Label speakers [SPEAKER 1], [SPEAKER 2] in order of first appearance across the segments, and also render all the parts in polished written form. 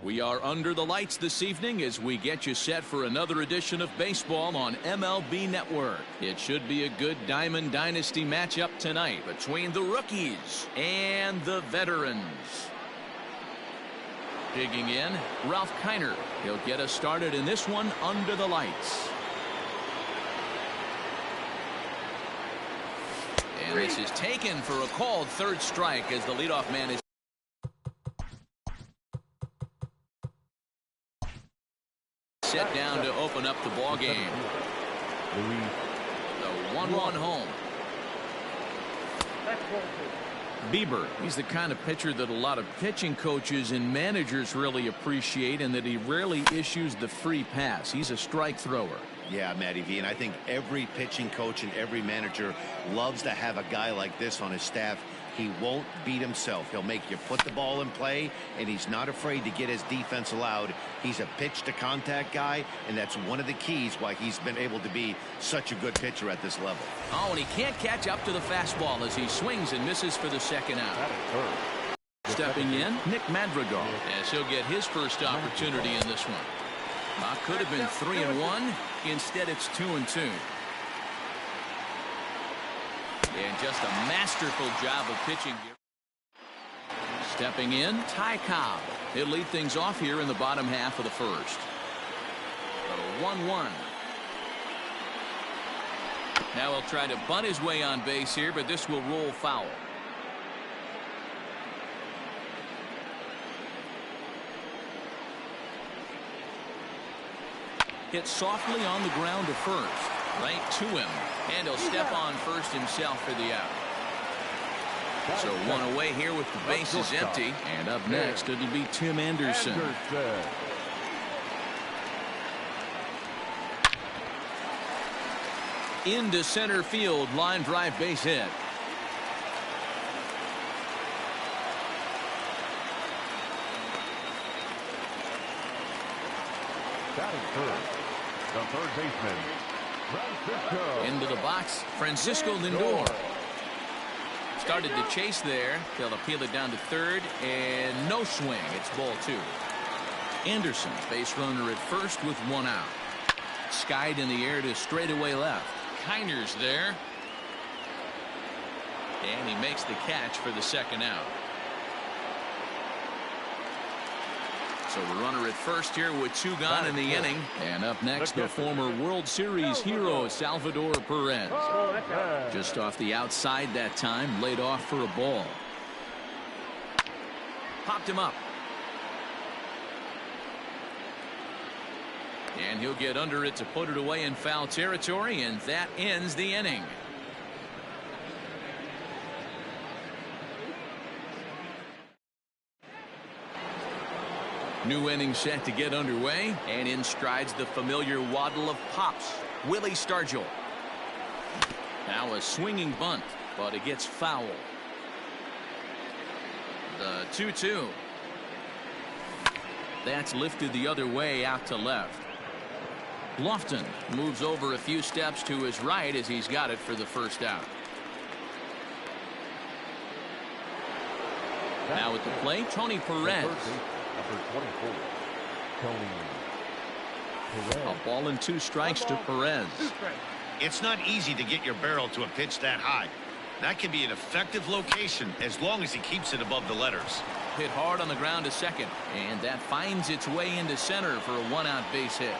[SPEAKER 1] We are under the lights this evening as we get you set for another edition of baseball on MLB Network. It should be a good Diamond Dynasty matchup tonight between the rookies and the veterans. Digging in, Ralph Kiner. He'll get us started in this one under the lights. And this is taken for a called third strike as the leadoff man is set down to open up the ball game. The 1-1 home. Bieber, he's the kind of pitcher that a lot of pitching coaches and managers really appreciate, and that he rarely issues the free pass. He's a strike thrower.
[SPEAKER 2] Yeah, Matty V, and I think every pitching coach and every manager loves to have a guy like this on his staff. He won't beat himself. He'll make you put the ball in play, and he's not afraid to get his defense allowed. He's a pitch-to-contact guy, and that's one of the keys why he's been able to be such a good pitcher at this level.
[SPEAKER 1] Oh, and he can't catch up to the fastball as he swings and misses for the second out. Stepping in, Nick Madrigal, as he'll get his first opportunity in this one. Could have been 3-1. Instead, it's 2-2. And just a masterful job of pitching here. Stepping in, Ty Cobb. He'll lead things off here in the bottom half of the first. 1-1. Now he'll try to bunt his way on base here, but this will roll foul. Hit softly on the ground to first. Right to him. And he'll step on first himself for the out. So one away here with the bases empty. And up next, it'll be Tim Anderson. Into center field, line drive base hit.
[SPEAKER 3] Batting first, the third baseman, Francisco.
[SPEAKER 1] Into the box, Francisco Lindor. Started to chase there. They'll appeal it down to third, and no swing. It's ball two. Anderson, base runner at first with one out. Skied in the air to straightaway left. Kiner's there. And he makes the catch for the second out. So the runner at first here with two gone in the inning. And up next, the former World Series hero, Salvador Perez. Just off the outside that time, laid off for a ball. Popped him up. And he'll get under it to put it away in foul territory, and that ends the inning. New inning set to get underway, and in strides the familiar waddle of pops, Willie Stargell. Now a swinging bunt, but it gets foul. The 2-2. That's lifted the other way out to left. Lofton moves over a few steps to his right as he's got it for the first out. Now at the plate, Tony Perez.
[SPEAKER 3] Number 24, Tony Perez.
[SPEAKER 1] A ball and two strikes to Perez.
[SPEAKER 2] It's not easy to get your barrel to a pitch that high. That can be an effective location as long as he keeps it above the letters.
[SPEAKER 1] Hit hard on the ground to second, and that finds its way into center for a one-out base hit.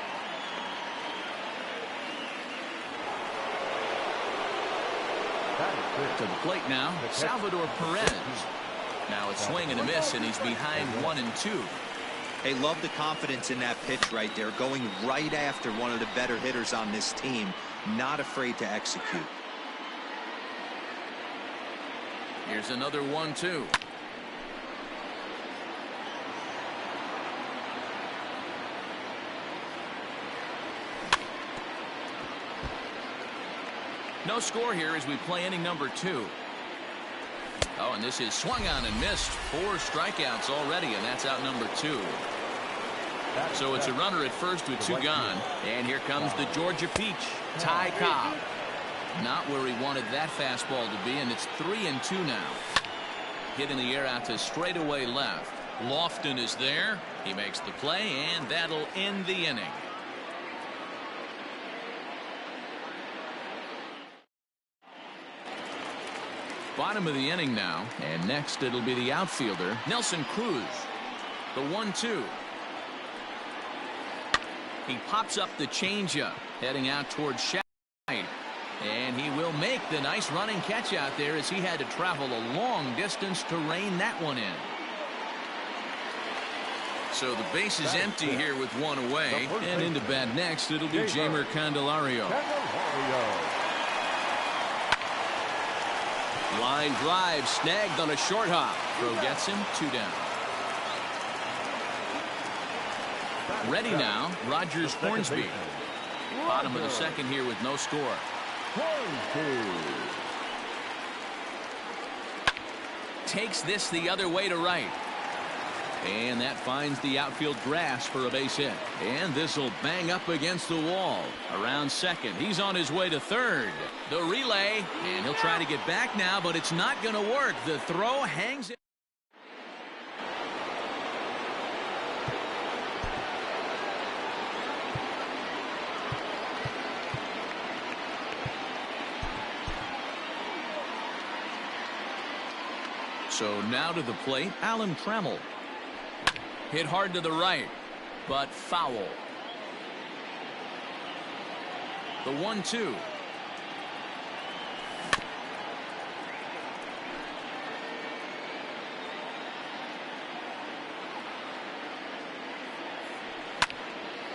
[SPEAKER 1] To the plate now, Salvador Perez. Now it's swing and a miss, and he's behind 1-2.
[SPEAKER 4] Hey, love the confidence in that pitch right there, going right after one of the better hitters on this team, not afraid to execute.
[SPEAKER 1] Here's another 1-2. No score here as we play inning number 2. Oh, and this is swung on and missed. 4 strikeouts already, and that's out number 2. So it's a runner at first with 2 gone. And here comes the Georgia Peach, Ty Cobb. Not where he wanted that fastball to be, and it's 3-2 now. Hit in the air out to straightaway left. Lofton is there. He makes the play, and that'll end the inning. Bottom of the inning now, and next it'll be the outfielder, Nelson Cruz. The 1-2. He pops up the changeup, heading out towards Shine. And he will make the nice running catch out there as he had to travel a long distance to rein that one in. So the base is empty here with one away, and into bat next it'll be Jeimer Candelario. Line drive snagged on a short hop. Throw gets him 2 down. Ready now, Rogers Hornsby. Bottom of the second here with no score. Takes this the other way to right. And that finds the outfield grass for a base hit. And this will bang up against the wall. Around second. He's on his way to third. The relay. And he'll try to get back now, but it's not going to work. The throw hangs it. So now to the plate, Alan Trammell. Hit hard to the right, but foul. The 1-2.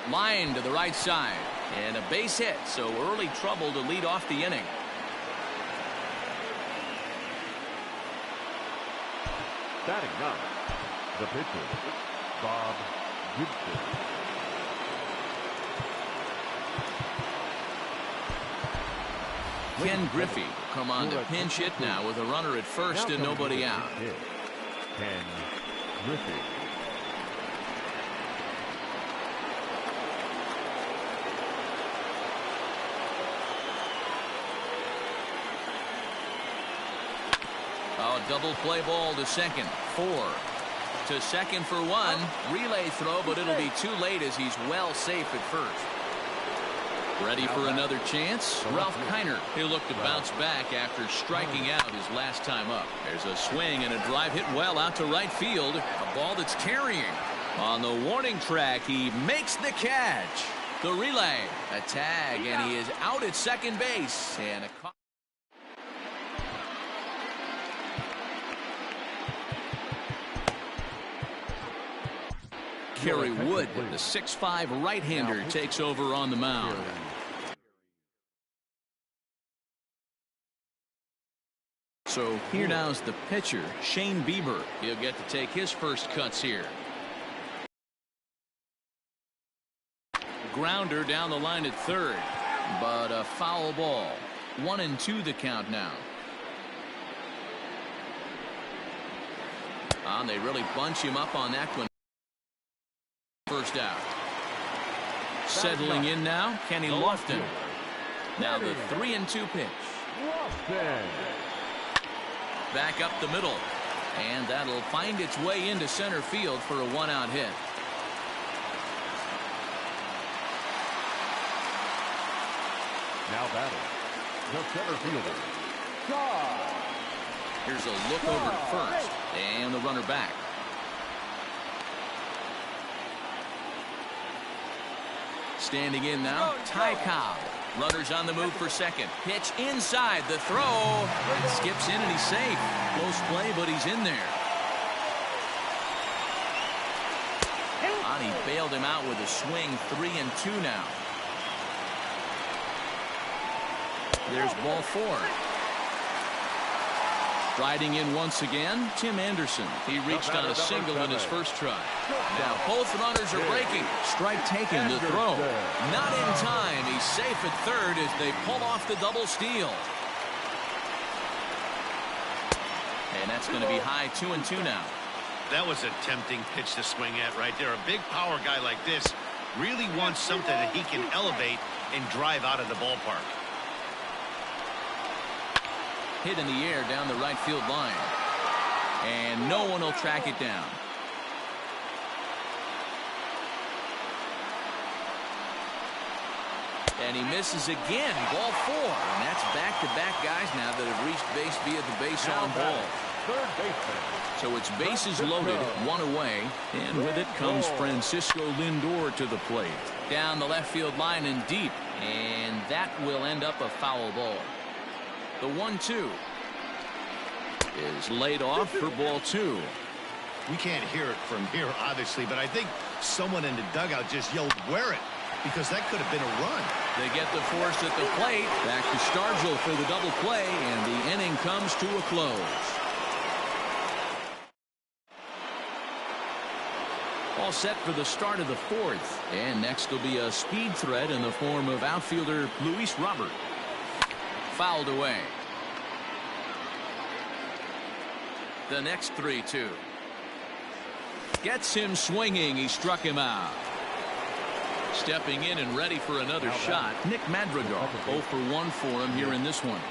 [SPEAKER 1] Line to the right side, and a base hit, so early trouble to lead off the inning.
[SPEAKER 3] Batting ninth, the pitcher, Bob Gibson.
[SPEAKER 1] Ken Griffey will come on to pinch hit now with a runner at first and nobody out.
[SPEAKER 3] Ken Griffey.
[SPEAKER 1] Double play ball to second. 4 to second for 1. Relay throw, but it'll be too late as he's well safe at first. Ready for another chance? Ralph Kiner. He'll look to bounce back after striking out his last time up. There's a swing and a drive hit well out to right field. A ball that's carrying. On the warning track, he makes the catch. The relay. A tag, and he is out at second base. And a Kerry Wood, the 6'5" right-hander, takes over on the mound. So here now's the pitcher, Shane Bieber. He'll get to take his first cuts here. Grounder down the line at third, but a foul ball. 1-2 the count now. And they really bunch him up on that one. First out. Settling in now, Kenny Lofton. Now the 3-2 pitch. Back up the middle. And that'll find its way into center field for a 1-out hit.
[SPEAKER 3] Now batting, the center fielder.
[SPEAKER 1] Here's a look over to first. And the runner back. Standing in now, Ty Cobb. Runners on the move for second. Pitch inside. The throw. Skips in and he's safe. Close play, but he's in there. And he bailed him out with a swing. 3-2 now. There's ball 4. Riding in once again, Tim Anderson. He reached on a single in his first try. Now both runners are breaking. Strike taken, the throw. Not in time. He's safe at third as they pull off the double steal. And that's going to be high. 2-2 now.
[SPEAKER 2] That was a tempting pitch to swing at right there. A big power guy like this really wants something that he can elevate and drive out of the ballpark.
[SPEAKER 1] Hit in the air down the right field line. And no one will track it down. And he misses again. Ball 4. And that's back-to-back guys now that have reached base via the base on ball.
[SPEAKER 3] Third baseman.
[SPEAKER 1] So it's bases loaded, 1 away. And with it comes Francisco Lindor to the plate. Down the left field line and deep. And that will end up a foul ball. The 1-2 is laid off for ball 2.
[SPEAKER 2] We can't hear it from here, obviously, but I think someone in the dugout just yelled, "Wear it," because that could have been a run.
[SPEAKER 1] They get the force at the plate. Back to Stargell for the double play, and the inning comes to a close. All set for the start of the 4th. And next will be a speed threat in the form of outfielder Luis Robert. Fouled away. The next 3-2. Gets him swinging. He struck him out. Stepping in and ready for another shot, Nick Madrigal. 0 for 1 for him here in this one.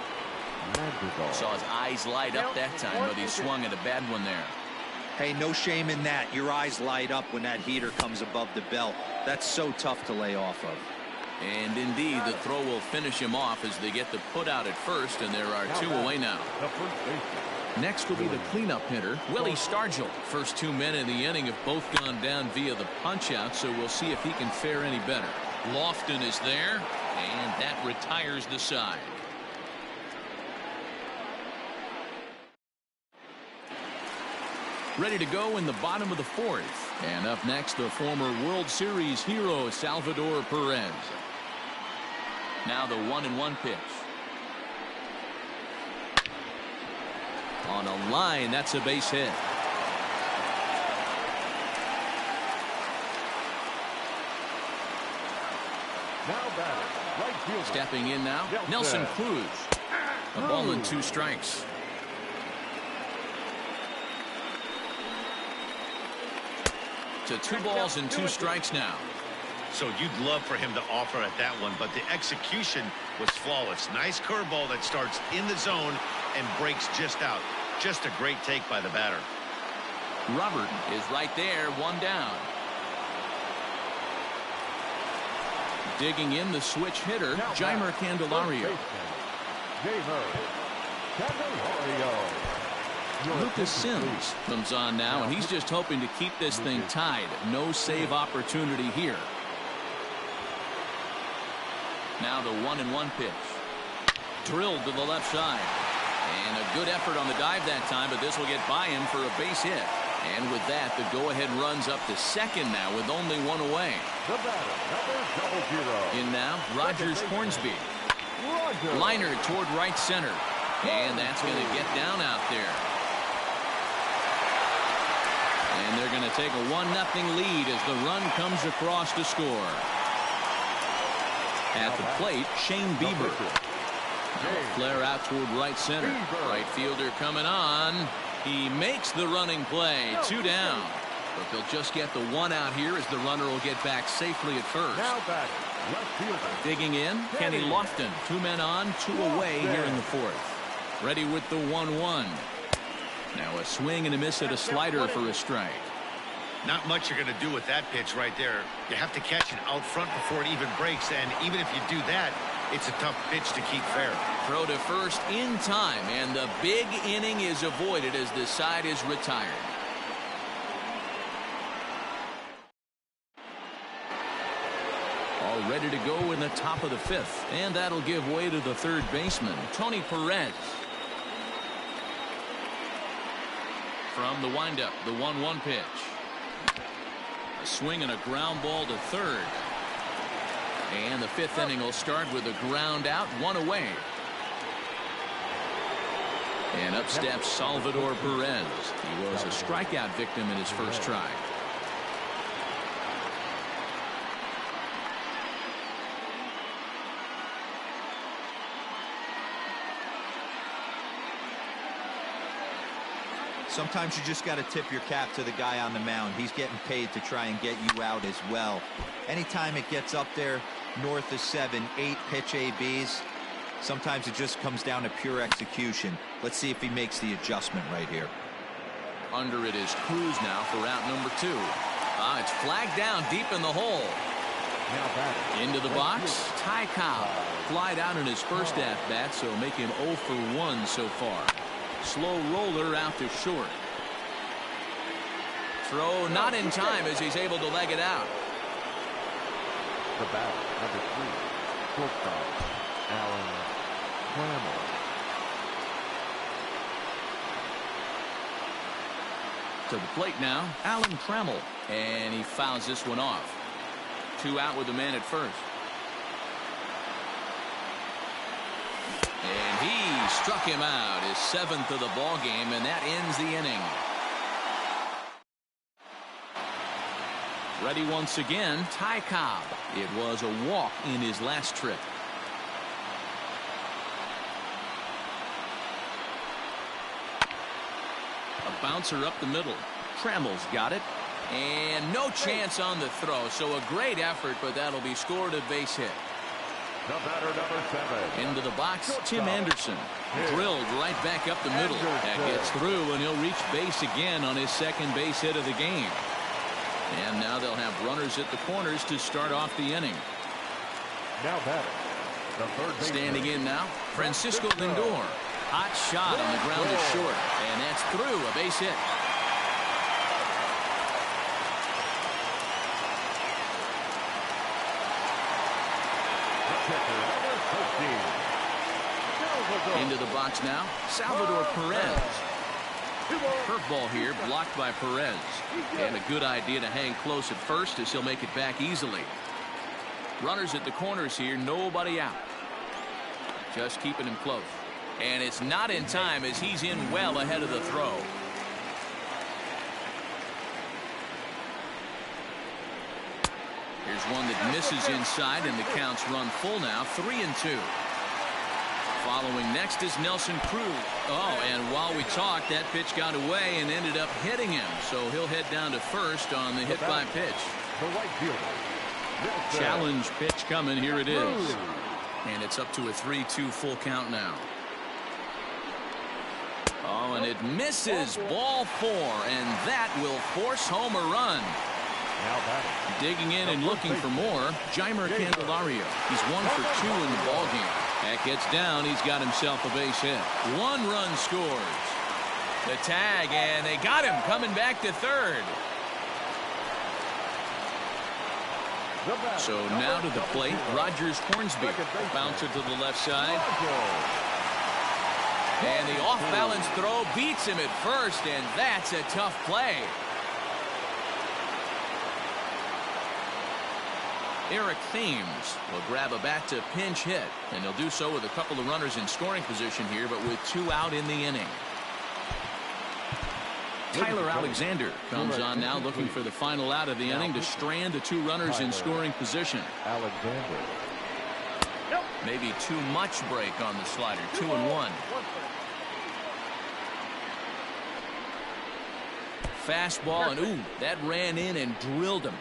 [SPEAKER 1] Saw his eyes light up that time, but he swung at a bad one there.
[SPEAKER 4] Hey, no shame in that. Your eyes light up when that heater comes above the belt. That's so tough to lay off of.
[SPEAKER 1] And indeed, the throw will finish him off as they get the put out at first, and there are 2 away now. Next will be the cleanup hitter, Willie Stargell. First 2 men in the inning have both gone down via the punch-out, so we'll see if he can fare any better. Lofton is there, and that retires the side. Ready to go in the bottom of the 4th. And up next, the former World Series hero, Salvador Perez. Now the 1-1 pitch. On a line, that's a base hit.
[SPEAKER 3] Now batting, right fielder.
[SPEAKER 1] Stepping in now, Nelson Cruz. A ball and 2 strikes. To 2 balls and 2 strikes now.
[SPEAKER 2] So you'd love for him to offer at that one, but the execution was flawless. Nice curveball that starts in the zone and breaks just out. Just a great take by the batter.
[SPEAKER 1] Robert is right there, 1 down. Digging in the switch hitter, Jeimer Candelario. Lucas Sims comes on now, and he's just hoping to keep this thing tied. No save opportunity here. Now the 1-1 pitch. Drilled to the left side. And a good effort on the dive that time, but this will get by him for a base hit. And with that, the go-ahead runs up to second now with only 1 away.
[SPEAKER 3] The batter, number 00.
[SPEAKER 1] In now, Rogers Hornsby. Liner toward right center. And that's going to get down out there. And they're going to take a 1-0 lead as the run comes across to score. At the plate, Shane Bieber. Flare out toward right center. Right fielder coming on. He makes the running play. 2 down. But they'll just get the 1 out here as the runner will get back safely at first.
[SPEAKER 3] Now batting, left fielder.
[SPEAKER 1] Digging in, Kenny Lofton. 2 men on, 2 away here in the 4th. Ready with the 1-1. Now a swing and a miss at a slider for a strike.
[SPEAKER 2] Not much you're going to do with that pitch right there. You have to catch it out front before it even breaks, and even if you do that, it's a tough pitch to keep fair.
[SPEAKER 1] Throw to first in time, and the big inning is avoided as the side is retired. All ready to go in the top of the 5th, and that'll give way to the 3rd baseman, Tony Perez. From the windup, the 1-1 pitch. A swing and a ground ball to 3rd. And the 5th inning will start with a ground out, 1 away. And up steps Salvador Perez. He was a strikeout victim in his first try.
[SPEAKER 4] Sometimes you just got to tip your cap to the guy on the mound. He's getting paid to try and get you out as well. Anytime it gets up there north of 7, 8 pitch ABs, sometimes it just comes down to pure execution. Let's see if he makes the adjustment right here.
[SPEAKER 1] Under it is Cruz now for out number 2. It's flagged down deep in the hole.
[SPEAKER 3] Now batting.
[SPEAKER 1] Into the box, Ty Cobb. Flied out in his first at-bat, so make him 0 for 1 so far. Slow roller out to short. Throw not in time as he's able to leg it out.
[SPEAKER 3] The batter, number 3, shortstop, Alan Trammell.
[SPEAKER 1] To the plate now, Alan Trammell. And he fouls this one off. 2 out with the man at first. And he struck him out, his 7th of the ball game, and that ends the inning. Ready once again, Ty Cobb. It was a walk in his last trip. A bouncer up the middle. Trammell's got it. And no chance on the throw, so a great effort, but that'll be scored a base hit.
[SPEAKER 3] The batter, number 7.
[SPEAKER 1] Into the box, Tim Anderson. Drilled right back up the middle. That gets through, and he'll reach base again on his 2nd base hit of the game. And now they'll have runners at the corners to start off the inning.
[SPEAKER 3] Now batting, the 3rd baseman.
[SPEAKER 1] Standing in now, Francisco Lindor. Hot shot on the ground to short, and that's through, a base hit. Into the box now, Salvador Perez. Curveball here, blocked by Perez. And a good idea to hang close at first as he'll make it back easily. Runners at the corners here, nobody out. Just keeping him close. And it's not in time as he's in well ahead of the throw. Here's one that misses inside, and the count's run full now, 3-2. Following next is Nelson Cruz. Oh, and while we talked, that pitch got away and ended up hitting him. So he'll head down to first on the hit by pitch.
[SPEAKER 3] The right fielder.
[SPEAKER 1] Challenge pitch coming. Here it is. And it's up to a 3-2 full count now. Oh, and it misses. Ball 4, and that will force home a run.
[SPEAKER 3] Now batting.
[SPEAKER 1] Digging in and looking for more, Jeimer Candelario. He's 1 for 2 in the ballgame. That gets down. He's got himself a base hit. 1 run scores. The tag, and they got him coming back to 3rd. So now to the plate, Rogers Hornsby. Bouncer to the left side. And the off-balance throw beats him at first, and that's a tough play. Eric Thames will grab a bat to pinch hit, and he'll do so with a couple of runners in scoring position here, but with 2 out in the inning. Tyler Alexander comes on now, looking for the final out of the inning to strand the 2 runners in scoring position.
[SPEAKER 3] Alexander.
[SPEAKER 1] Maybe too much break on the slider. 2-1. Fastball, and ooh, that ran in and drilled him.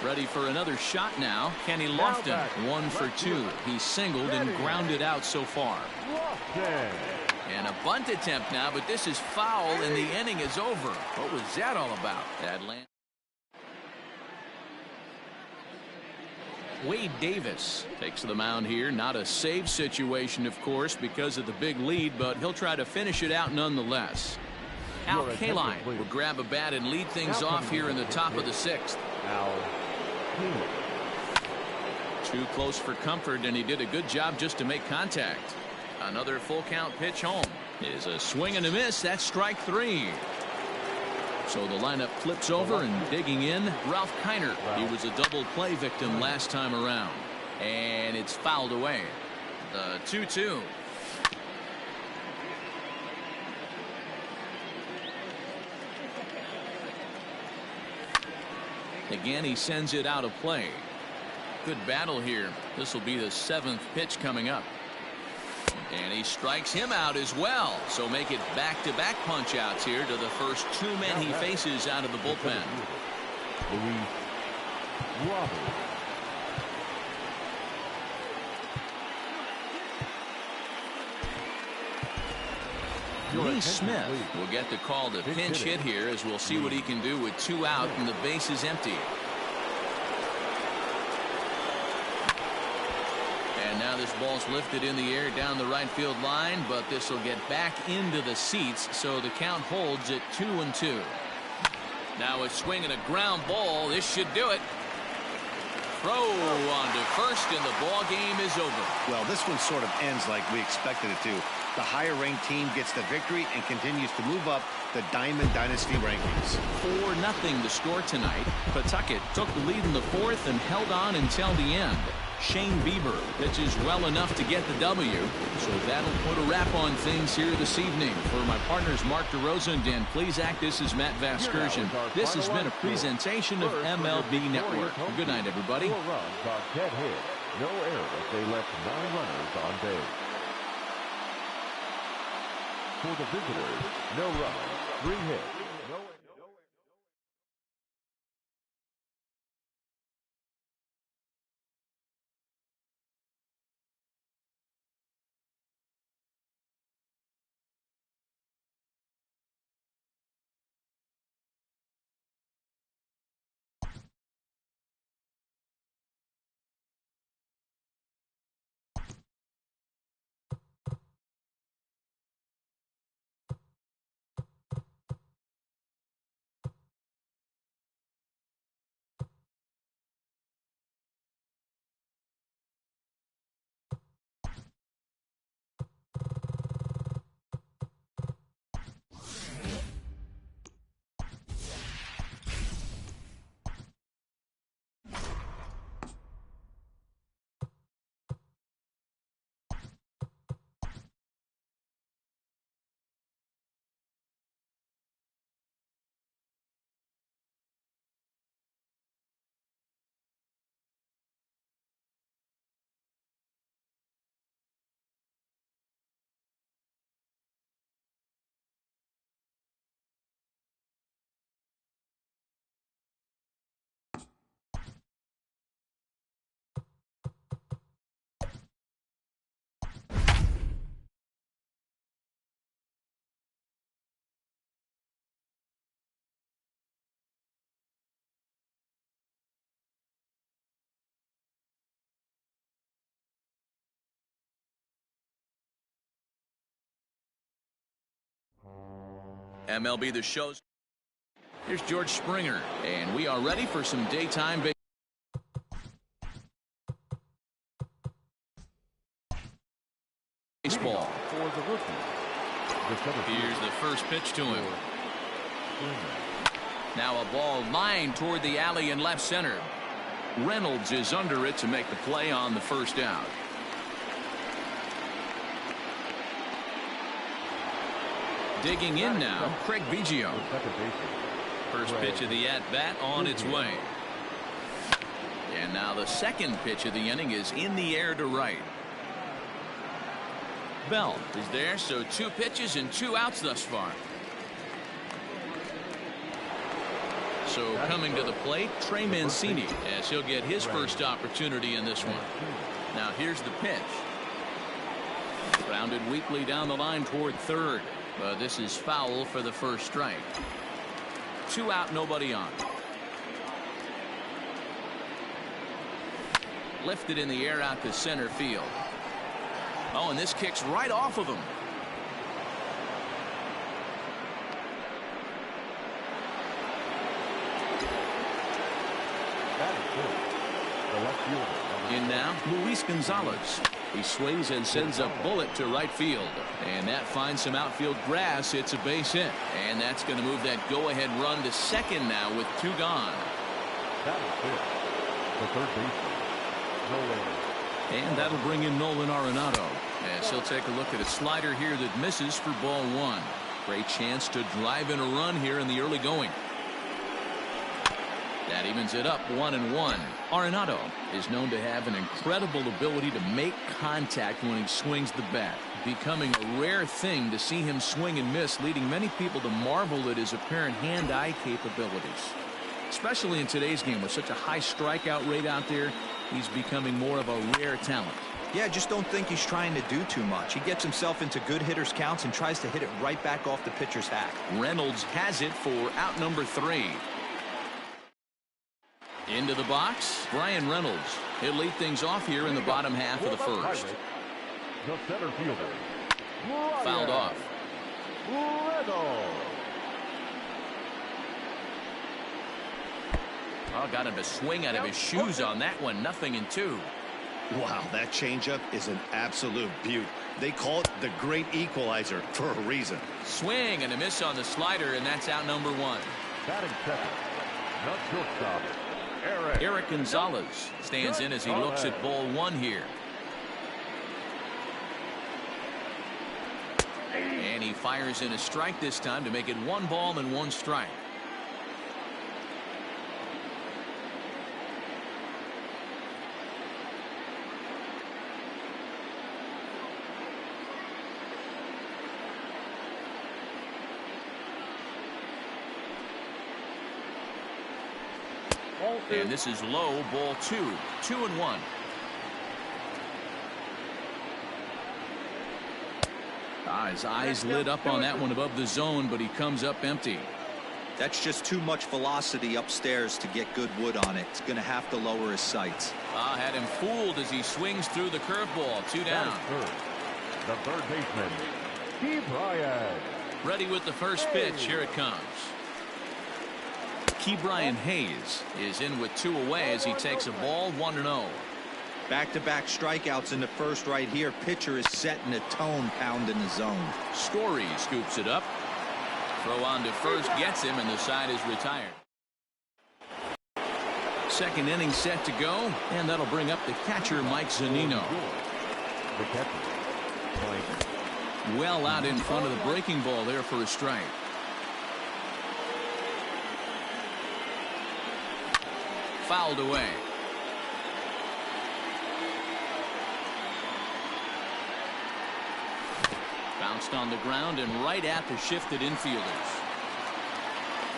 [SPEAKER 1] Ready for another shot now. Kenny Lofton, 1 for 2. He's singled and grounded out so far. And a bunt attempt now, but this is foul, and the inning is over. What was that all about? Wade Davis takes the mound here. Not a save situation, of course, because of the big lead, but he'll try to finish it out nonetheless. Al Kaline will grab a bat and lead things off here in the top of the 6th. Too close for comfort, and he did a good job just to make contact. Another full count pitch home is a swing and a miss. That's strike 3. So the lineup flips over, and digging in, Ralph Kiner. He was a double play victim last time around, and it's fouled away. The 2-2. Again, he sends it out of play. Good battle here. This will be the 7th pitch coming up. And he strikes him out as well. So make it back-to-back punch-outs here to the first 2 men he faces out of the bullpen. Lee Smith will get the call to pinch hit here, as we'll see what he can do with 2 out and the base is empty. Now this ball's lifted in the air down the right field line, but this will get back into the seats, so the count holds at 2-2. Now a swing and a ground ball. This should do it. Throw on to first, and the ball game is over.
[SPEAKER 2] Well, this one sort of ends like we expected it to. The higher-ranked team gets the victory and continues to move up the Diamond Dynasty rankings.
[SPEAKER 1] 4-0 the score tonight. Pawtucket took the lead in the fourth and held on until the end. Shane Bieber pitches well enough to get the W, so that'll put a wrap on things here this evening. For my partners Mark DeRosa and Dan Plesac, this is Matt Vasgersian. This has been a presentation of MLB Network. Good night, everybody.
[SPEAKER 3] 4 runs on 10 hits. No errors. They left 9 runners on base. For the visitors, no runs, 3 hits.
[SPEAKER 1] MLB The Show's. Here's George Springer, and we are ready for some daytime baseball.
[SPEAKER 3] For the rookie.
[SPEAKER 1] Here's the first pitch to him. Now a ball lined toward the alley in left center. Reynolds is under it to make the play on the first out. Digging in now, Craig Biggio. First pitch of the at-bat on its way. And now the second pitch of the inning is in the air to right. Bell is there, so 2 pitches and 2 outs thus far. So coming to the plate, Trey Mancini, as he'll get his first opportunity in this one. Now here's the pitch. Grounded weakly down the line toward third. But this is foul for the first strike. 2 out, nobody on. Lifted in the air out to center field. Oh, and this kicks right off of him. In now, Luis Gonzalez. He swings and sends a bullet to right field. And that finds some outfield grass. It's a base hit. And that's going to move that go-ahead run to second now with 2 gone.
[SPEAKER 3] That is it. The third baseman, Nolan.
[SPEAKER 1] And that'll bring in Nolan Arenado, as he'll take a look at a slider here that misses for ball 1. Great chance to drive in a run here in the early going. That evens it up 1-1. Arenado is known to have an incredible ability to make contact when he swings the bat, becoming a rare thing to see him swing and miss, leading many people to marvel at his apparent hand-eye capabilities. Especially in today's game with such a high strikeout rate out there, he's becoming more of a rare talent.
[SPEAKER 4] Yeah, I just don't think he's trying to do too much. He gets himself into good hitters' counts and tries to hit it right back off the pitcher's hat.
[SPEAKER 1] Reynolds has it for out number 3. Into the box, Brian Reynolds. He'll lead things off here in the bottom half of the first.
[SPEAKER 3] The center fielder.
[SPEAKER 1] Fouled off. Oh, got him to swing out of his shoes on that one. 0-2.
[SPEAKER 2] Wow, that changeup is an absolute beaut. They call it the great equalizer for a reason.
[SPEAKER 1] Swing and a miss on the slider, and that's out number 1.
[SPEAKER 3] Batting second. The shortstop,
[SPEAKER 1] Eric Gonzalez stands in as he looks at ball 1 here. And he fires in a strike this time to make it 1 ball and 1 strike. And this is low, ball 2. 2-1. His eyes lit up on that one above the zone, but he comes up empty.
[SPEAKER 4] That's just too much velocity upstairs to get good wood on it. It's going to have to lower his sights.
[SPEAKER 1] Had him fooled as he swings through the curveball. 2 down.
[SPEAKER 3] The third baseman, Ke'Bryan.
[SPEAKER 1] Ready with the first pitch. Here it comes. Ke'Bryan Hayes is in with 2 away as he takes a ball 1-0.
[SPEAKER 4] Back-to-back strikeouts in the first right here. Pitcher is setting a tone, pounding the zone.
[SPEAKER 1] Story scoops it up. Throw on to first gets him, and the side is retired. Second inning set to go, and that'll bring up the catcher, Mike Zunino.
[SPEAKER 3] The catcher, Mike.
[SPEAKER 1] Well out in front of the breaking ball there for a strike. Fouled away. Bounced on the ground and right at the shifted infielders.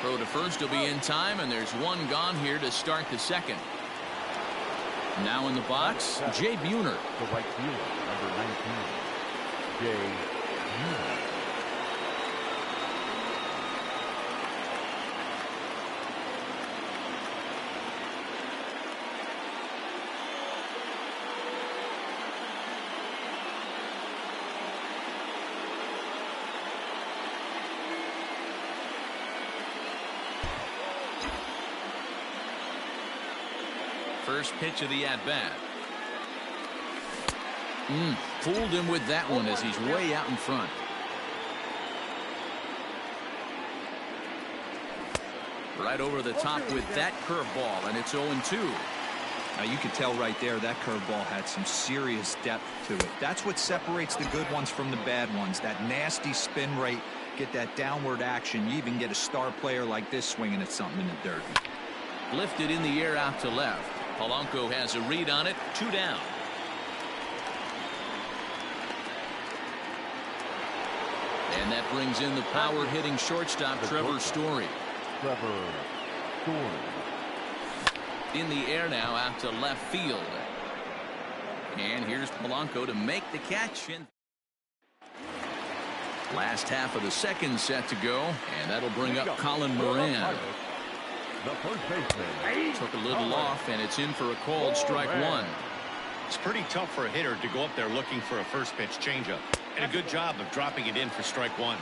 [SPEAKER 1] Throw to first will be in time, and there's 1 gone here to start the second. Now in the box, Jay Buhner.
[SPEAKER 3] The right fielder, number 19, Jay Buhner.
[SPEAKER 1] First pitch of the at-bat. Fooled him with that one as he's way out in front. Right over the top with that curveball, and it's 0-2.
[SPEAKER 4] Now you can tell right there that curveball had some serious depth to it. That's what separates the good ones from the bad ones. That nasty spin rate, get that downward action. You even get a star player like this swinging at something in the dirt.
[SPEAKER 1] Lifted in the air out to left. Polanco has a read on it. 2 down. And that brings in the power hitting shortstop Trevor Story. In the air now out to left field. And here's Polanco to make the catch. Last half of the second set to go, and that'll bring up Colin Moran.
[SPEAKER 3] The first baseman
[SPEAKER 1] took a little off, and it's in for a called strike 1.
[SPEAKER 2] It's pretty tough for a hitter to go up there looking for a first pitch changeup, and a good job of dropping it in for strike 1.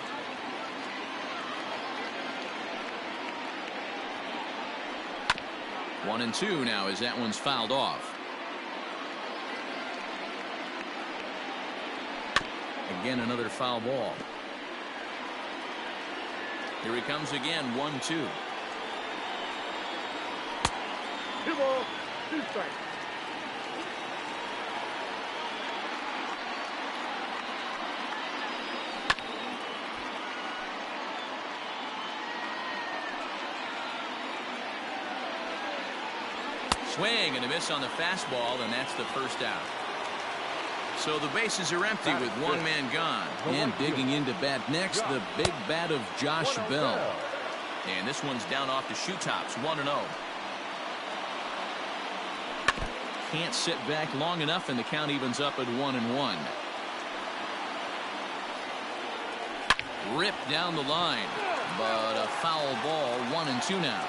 [SPEAKER 1] One and 2 now as that one's fouled off. Again, another foul ball. Here he comes again. 1-2. Swing and a miss on the fastball, and that's the first out. So the bases are empty with 1 man gone. And digging into bat next, the big bat of Josh Bell. And this one's down off the shoe tops. 1-0. Can't sit back long enough, and the count evens up at 1-1. Ripped down the line, but a foul ball. 1-2 now.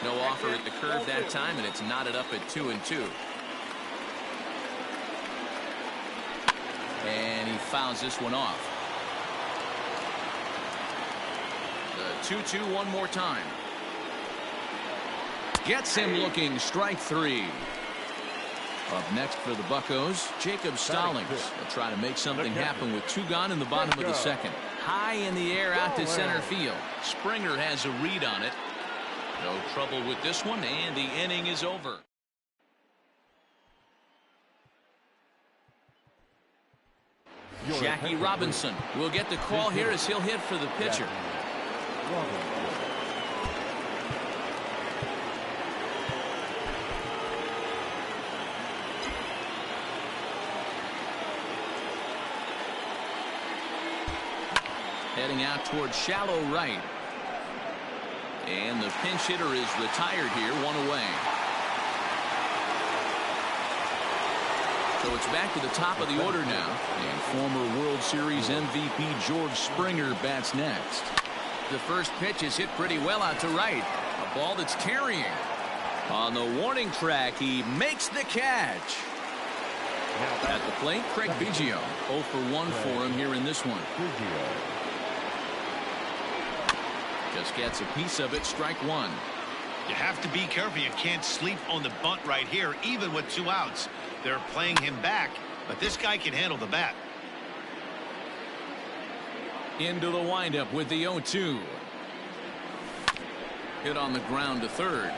[SPEAKER 1] No offer at the curve that time, and it's knotted up at 2-2. And he fouls this one off. The 2-2 one more time. Gets him looking. Strike three. Up next for the Buccos, Jacob Stallings. They'll try to make something happen with 2 gone in the bottom of the second. High in the air out to center field. Springer has a read on it. No trouble with this one, and the inning is over. Jackie Robinson will get the call here as he'll hit for the pitcher. Heading out towards shallow right. And the pinch hitter is retired here, 1 away. So it's back to the top of the order now. And former World Series MVP George Springer bats next. The first pitch is hit pretty well out to right. A ball that's carrying. On the warning track, he makes the catch. At the plate, Craig Biggio. 0 for 1 for him here in this one. Just gets a piece of it. Strike one.
[SPEAKER 2] You have to be careful. You can't sleep on the bunt right here, even with 2 outs. They're playing him back, but this guy can handle the bat.
[SPEAKER 1] Into the windup with the 0-2. Hit on the ground to third.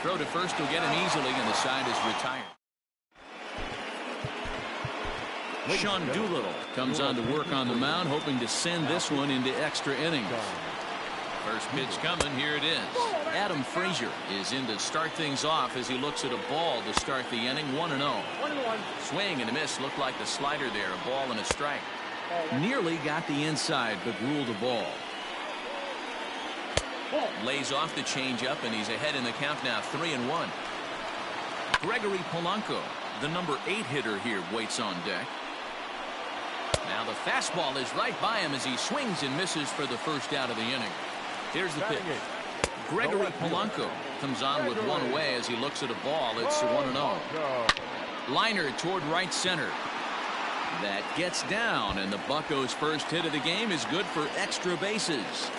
[SPEAKER 1] Throw to first will get him easily, and the side is retired. Sean Doolittle comes on to work on the mound, hoping to send this one into extra innings. First pitch coming. Here it is. Adam Frazier is in to start things off as he looks at a ball to start the inning. 1-0. Swing and a miss. Looked like the slider there. A ball and a strike. Nearly got the inside, but ruled a ball. Lays off the changeup, and he's ahead in the count now. 3-1. Gregory Polanco, the number 8 hitter here, waits on deck. Now the fastball is right by him as he swings and misses for the first out of the inning. Here's the pitch. Gregory Polanco comes on with 1 away as he looks at a ball. It's 1-0. Liner toward right center. That gets down, and the Buccos' first hit of the game is good for extra bases.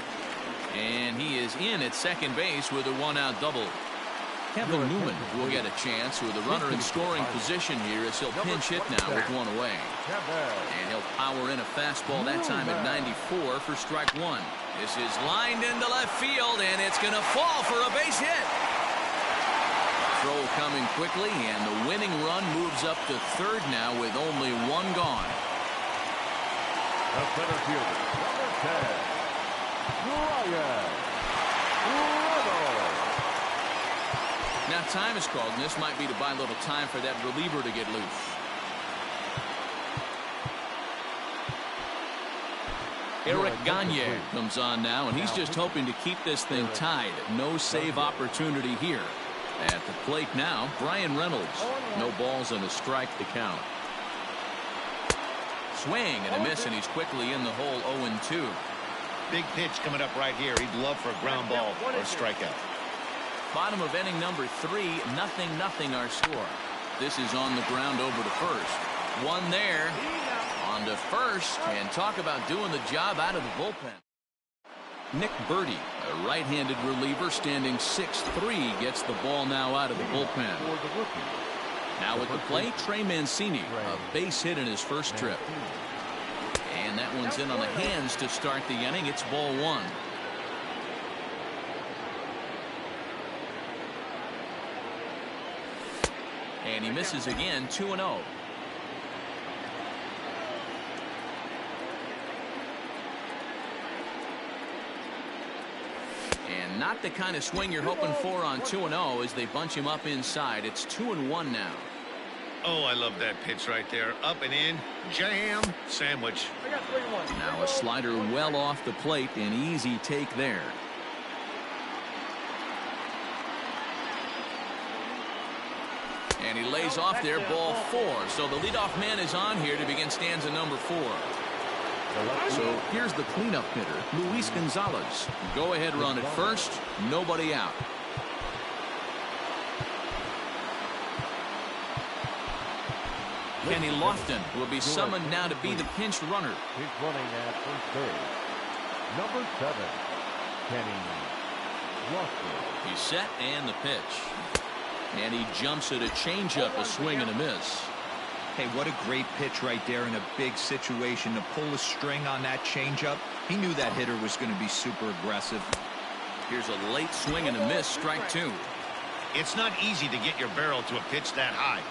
[SPEAKER 1] And he is in at second base with a 1-out double. Kevin Newman will get a chance with a runner in scoring position here as he'll pinch hit now with 1 away. And he'll power in a fastball that time at 94 for strike 1. This is lined into left field, and it's going to fall for a base hit. Throw coming quickly, and the winning run moves up to third now with only 1 gone.
[SPEAKER 3] The center fielder, number 10, Ryan Reynolds.
[SPEAKER 1] Now time is called, and this might be to buy a little time for that reliever to get loose. Eric Gagne comes on now, and he's just hoping to keep this thing tied. No save opportunity here. At the plate now, Brian Reynolds. No balls and a strike to count. Swing and a miss, and he's quickly in the hole. 0-2.
[SPEAKER 2] Big pitch coming up right here. He'd love for a ground ball or a strikeout.
[SPEAKER 1] Bottom of inning number 3, 0-0 our score. This is on the ground over to first. One there. On to first, and talk about doing the job out of the bullpen. Nick Burdi, a right-handed reliever standing 6'3", gets the ball now out of the bullpen. Now at the plate, Trey Mancini, a base hit in his first trip. And that one's in on the hands to start the inning. It's ball 1. And he misses again. 2-0. And not the kind of swing you're hoping for on 2-0 as they bunch him up inside. It's 2-1 now.
[SPEAKER 2] Oh, I love that pitch right there. Up and in. Jam. Sandwich.
[SPEAKER 1] Now a slider well off the plate. An easy take there. And he lays off there. Ball 4. So the leadoff man is on here to begin stanza number 4. So here's the cleanup hitter, Luis Gonzalez. Go ahead run at first. Nobody out. Kenny Lofton will be summoned now to be the pinch runner.
[SPEAKER 3] He's running at first base. Number 7, Kenny Lofton.
[SPEAKER 1] He's set and the pitch. And he jumps at a changeup, a swing and a miss.
[SPEAKER 4] Hey, what a great pitch right there in a big situation to pull a string on that changeup. He knew that hitter was going to be super aggressive.
[SPEAKER 1] Here's a late swing and a miss, strike 2.
[SPEAKER 2] It's not easy to get your barrel to a pitch that high.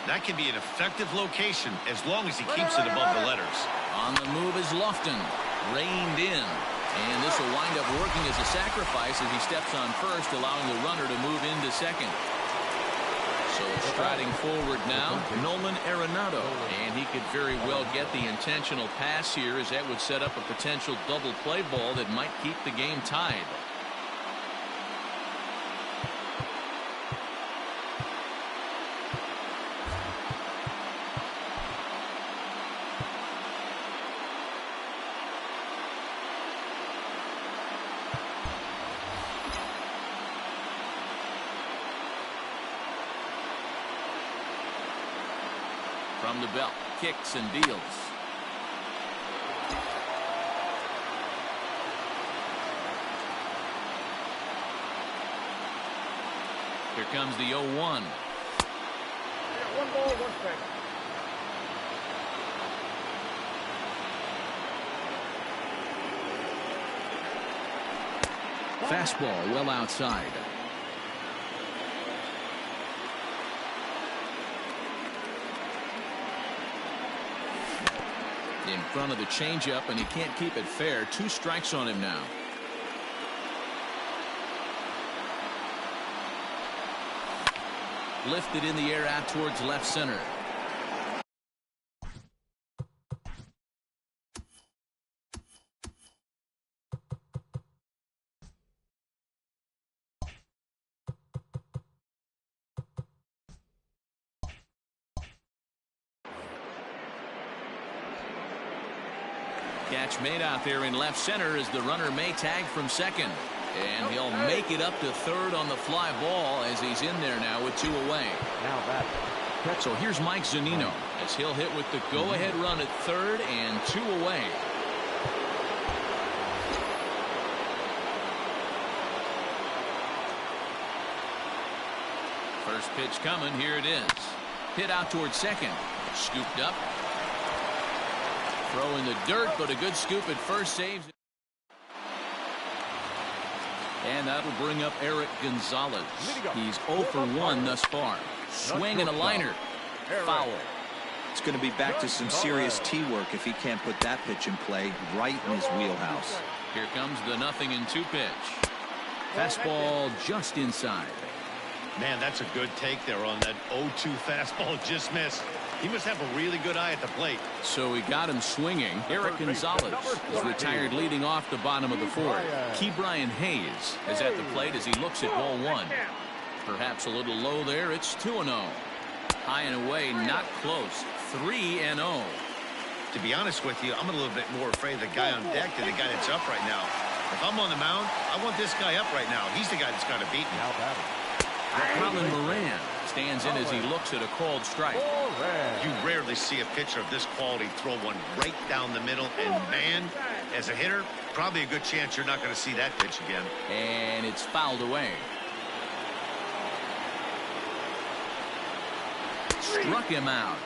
[SPEAKER 2] That can be an effective location as long as he keeps it above the letters.
[SPEAKER 1] On the move is Lofton, reined in. And this will wind up working as a sacrifice as he steps on first, allowing the runner to move into second. So striding forward now, Nolan Arenado. And he could very well get the intentional pass here, as that would set up a potential double play ball that might keep the game tied. From the belt, kicks and deals. Here comes the 0-1.
[SPEAKER 5] 1 ball, 1 strike.
[SPEAKER 1] Fastball well outside. In front of the changeup, and he can't keep it fair. 2 strikes on him now. Lifted in the air out towards left center. Catch made out there in left center as the runner may tag from second. And he'll make it up to third on the fly ball as he's in there now with 2 away.
[SPEAKER 3] Now that.
[SPEAKER 1] So here's Mike Zunino as he'll hit with the go-ahead run at third and 2 away. First pitch coming. Here it is. Hit out towards second. Scooped up. Throw in the dirt, but a good scoop at first saves it. And that'll bring up Eric Gonzalez. He's 0 for 1 thus far. Swing and a liner. Foul.
[SPEAKER 4] It's going to be back to some serious tee work if he can't put that pitch in play right in his wheelhouse.
[SPEAKER 1] Here comes the 0-2 pitch. Fastball just inside.
[SPEAKER 2] Man, that's a good take there on that 0-2 fastball. Just missed. He must have a really good eye at the plate.
[SPEAKER 1] So he got him swinging. Eric Gonzalez is retired leading off the bottom of the 4th. Ke'Bryan Hayes is at the plate as he looks at ball 1. Perhaps a little low there. It's 2-0. High and away, not close. 3-0.
[SPEAKER 2] To be honest with you, I'm a little bit more afraid of the guy on deck than the guy that's up right now. If I'm on the mound, I want this guy up right now. He's the guy that's got to beat me.
[SPEAKER 1] Colin Moran stands in as he looks at a called strike.
[SPEAKER 2] You rarely see a pitcher of this quality throw one right down the middle, and man, as a hitter, probably a good chance you're not going to see that pitch again.
[SPEAKER 1] And it's fouled away. Struck him out.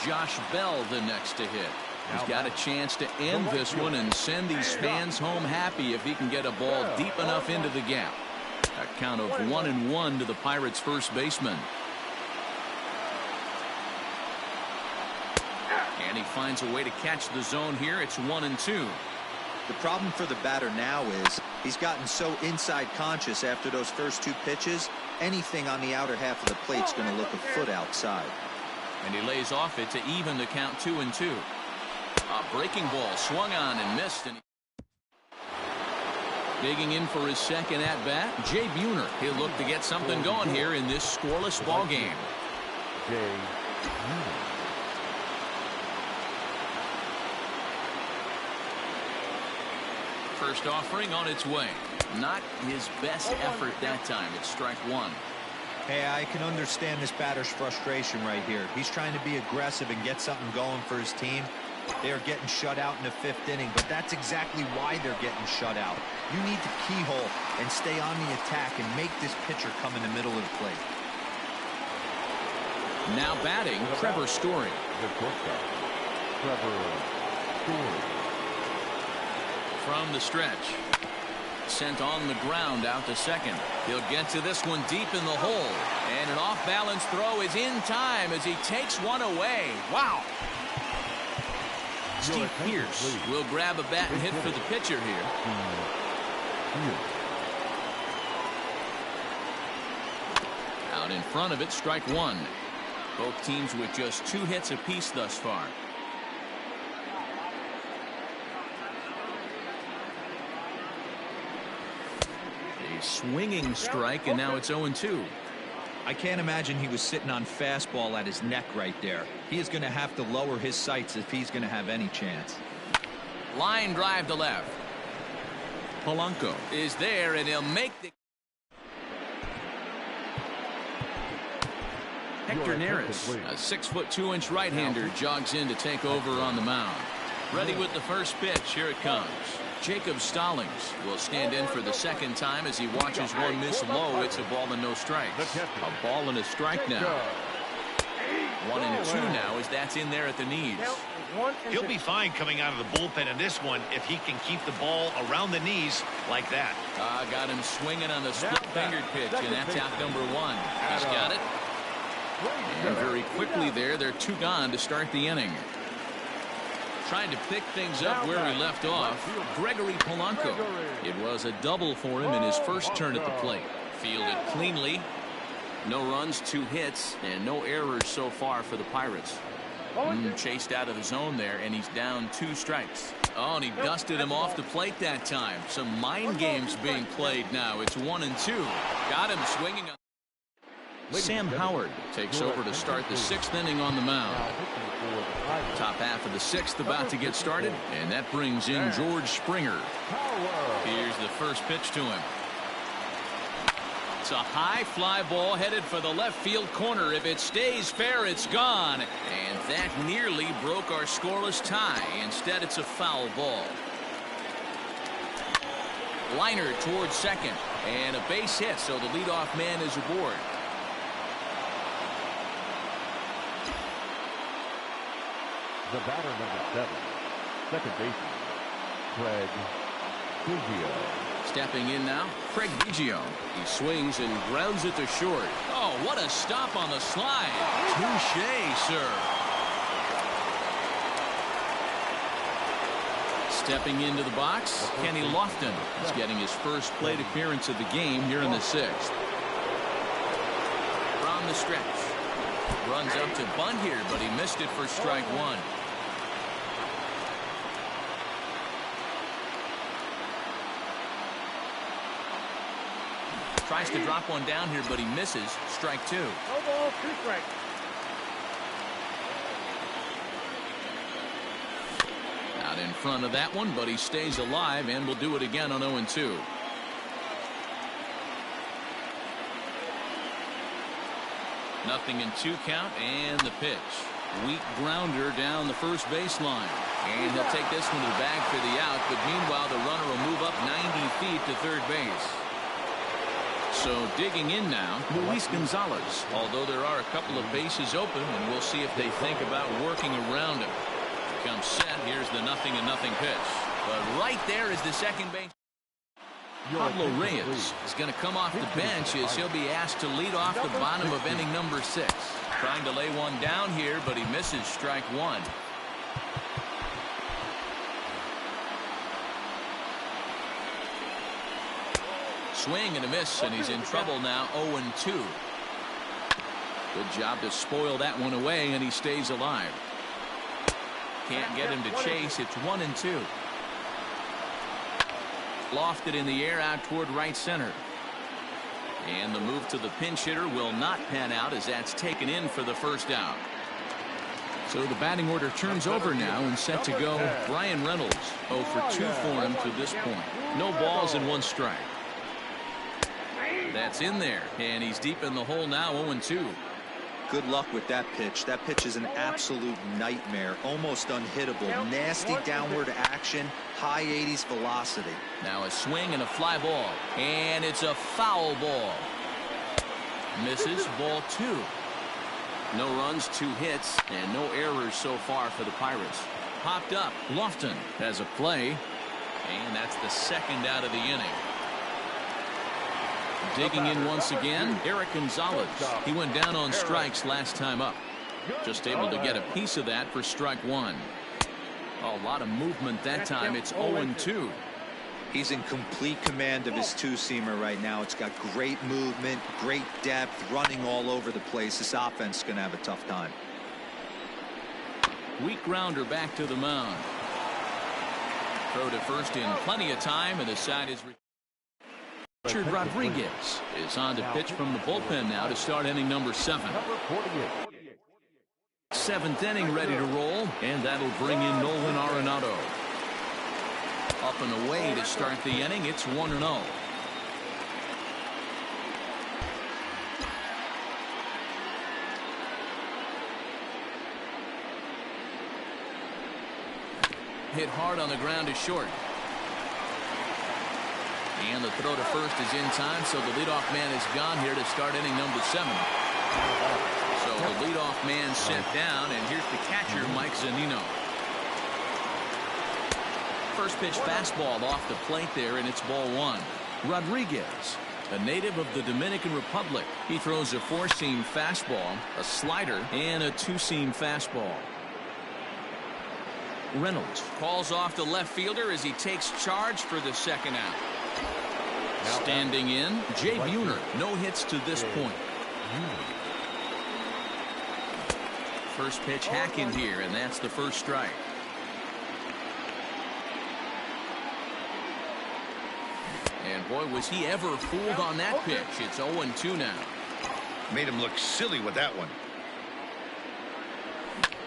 [SPEAKER 1] Josh Bell the next to hit. He's got a chance to end this one and send these fans home happy if he can get a ball deep enough into the gap. A count of 1-1 to the Pirates' first baseman. And he finds a way to catch the zone here. It's 1-2.
[SPEAKER 4] The problem for the batter now is he's gotten so inside conscious after those first 2 pitches. Anything on the outer half of the plate's going to look a foot outside.
[SPEAKER 1] And he lays off it to even the count 2-2. A breaking ball swung on and missed. And digging in for his second at-bat, Jay Buhner. He'll look to get something going here in this scoreless ball game.
[SPEAKER 3] Jay Buhner.
[SPEAKER 1] First offering on its way. Not his best effort that time. It's strike one.
[SPEAKER 4] Hey, I can understand this batter's frustration right here. He's trying to be aggressive and get something going for his team. They are getting shut out in the 5th inning, but that's exactly why they're getting shut out. You need to keyhole and stay on the attack and make this pitcher come in the middle of the plate.
[SPEAKER 1] Now batting, Trevor Story.
[SPEAKER 3] The shortstop, Trevor Story.
[SPEAKER 1] From the stretch. Sent on the ground out to second. He'll get to this one deep in the hole. And an off-balance throw is in time as he takes one away. Wow. Steve Pearce will grab a bat and hit for the pitcher here. Out in front of it, strike one. Both teams with just 2 hits apiece thus far. A swinging strike, and now it's 0-2.
[SPEAKER 4] I can't imagine he was sitting on fastball at his neck right there. He is going to have to lower his sights if he's going to have any chance.
[SPEAKER 1] Line drive to left. Polanco is there, and he'll make the... Hector Neris, a 6'2" right-hander, jogs in to take over on the mound. Ready with the first pitch. Here it comes. Jacob Stallings will stand in for the second time as he watches one miss low. It's a ball and no strikes. A ball and a strike now. 1-2 now as that's in there at the knees.
[SPEAKER 2] He'll be fine coming out of the bullpen in this one if he can keep the ball around the knees like that.
[SPEAKER 1] Got him swinging on the split-fingered pitch, and that's out number 1. He's got it. And very quickly there, they're 2 gone to start the inning. Trying to pick things up where he left off, Gregory Polanco. It was a double for him in his first turn at the plate. Fielded cleanly. No runs, 2 hits, and no errors so far for the Pirates. Chased out of the zone there, and he's down 2 strikes. Oh, and he dusted him off the plate that time. Some mind games being played now. It's 1-2. Got him swinging. Sam Howard takes over to start the 6th inning on the mound. Top half of the 6th about to get started, and that brings in George Springer. Here's the first pitch to him. It's a high fly ball headed for the left field corner. If it stays fair, it's gone. And that nearly broke our scoreless tie. Instead, it's a foul ball. Liner towards second, and a base hit, so the leadoff man is aboard.
[SPEAKER 3] The batter, number 7, second baseman, Craig Biggio.
[SPEAKER 1] Stepping in now, Craig Biggio. He swings and grounds it to short. Oh, what a stop on the slide. Touché, sir. Stepping into the box, Kenny Lofton is getting his first plate appearance of the game here in the 6th. From the stretch. Runs up to bunt here, but he missed it for strike 1. Tries to drop one down here, but he misses. Strike 2.
[SPEAKER 5] No ball, 2 strikes.
[SPEAKER 1] Out in front of that one, but he stays alive and will do it again on 0-2. Nothing in 2 count, and the pitch. Weak grounder down the first baseline. And he'll take this one to the bag for the out, but meanwhile the runner will move up 90 feet to third base. So digging in now, Luis Gonzalez. Although there are a couple of bases open, and we'll see if they think about working around him. Comes set. Here's the 0-0 pitch. But right there is the second base. Pablo Reyes is going to come off the bench as he'll be asked to lead off the bottom of inning number 6. Trying to lay one down here, but he misses strike 1. Swing and a miss, and he's in trouble now. 0-2. Good job to spoil that one away, and he stays alive. Can't get him to chase. It's 1-2. Lofted in the air out toward right center. And the move to the pinch hitter will not pan out as that's taken in for the first out. So the batting order turns over now and set to go. Bryan Reynolds 0 for 2 for him to this point. No balls and 1 strike. That's in there, and he's deep in the hole now, 0-2.
[SPEAKER 4] Good luck with that pitch. That pitch is an absolute nightmare, almost unhittable. Nasty downward action, high 80s velocity.
[SPEAKER 1] Now a swing and a fly ball, and it's a foul ball. Misses, ball 2. No runs, 2 hits, and no errors so far for the Pirates. Popped up, Lofton has a play, and that's the second out of the inning. Digging in once again, Eric Gonzalez. He went down on strikes last time up. Just able to get a piece of that for strike 1. A lot of movement that time. It's 0-2.
[SPEAKER 4] He's in complete command of his two-seamer right now. It's got great movement, great depth, running all over the place. This offense is going to have a tough time.
[SPEAKER 1] Weak grounder back to the mound. Throw to first in plenty of time, and the side is... Richard Rodriguez is on to pitch from the bullpen now to start inning number 7. 7th inning ready to roll, and that'll bring in Nolan Arenado. Up and away to start the inning. It's 1-0. Hit hard on the ground to short. And the throw to first is in time, so the leadoff man is gone here to start inning number 7. So the leadoff man sent down, and here's the catcher, Mike Zunino. First pitch fastball off the plate there, and it's ball 1. Rodriguez, a native of the Dominican Republic. He throws a 4-seam fastball, a slider, and a 2-seam fastball. Reynolds calls off the left fielder as he takes charge for the second out. Standing in, Jay Buhner. No hits to this point. First pitch hack in here, and that's the first strike. And boy, was he ever fooled on that pitch. It's 0-2 now.
[SPEAKER 2] Made him look silly with that one.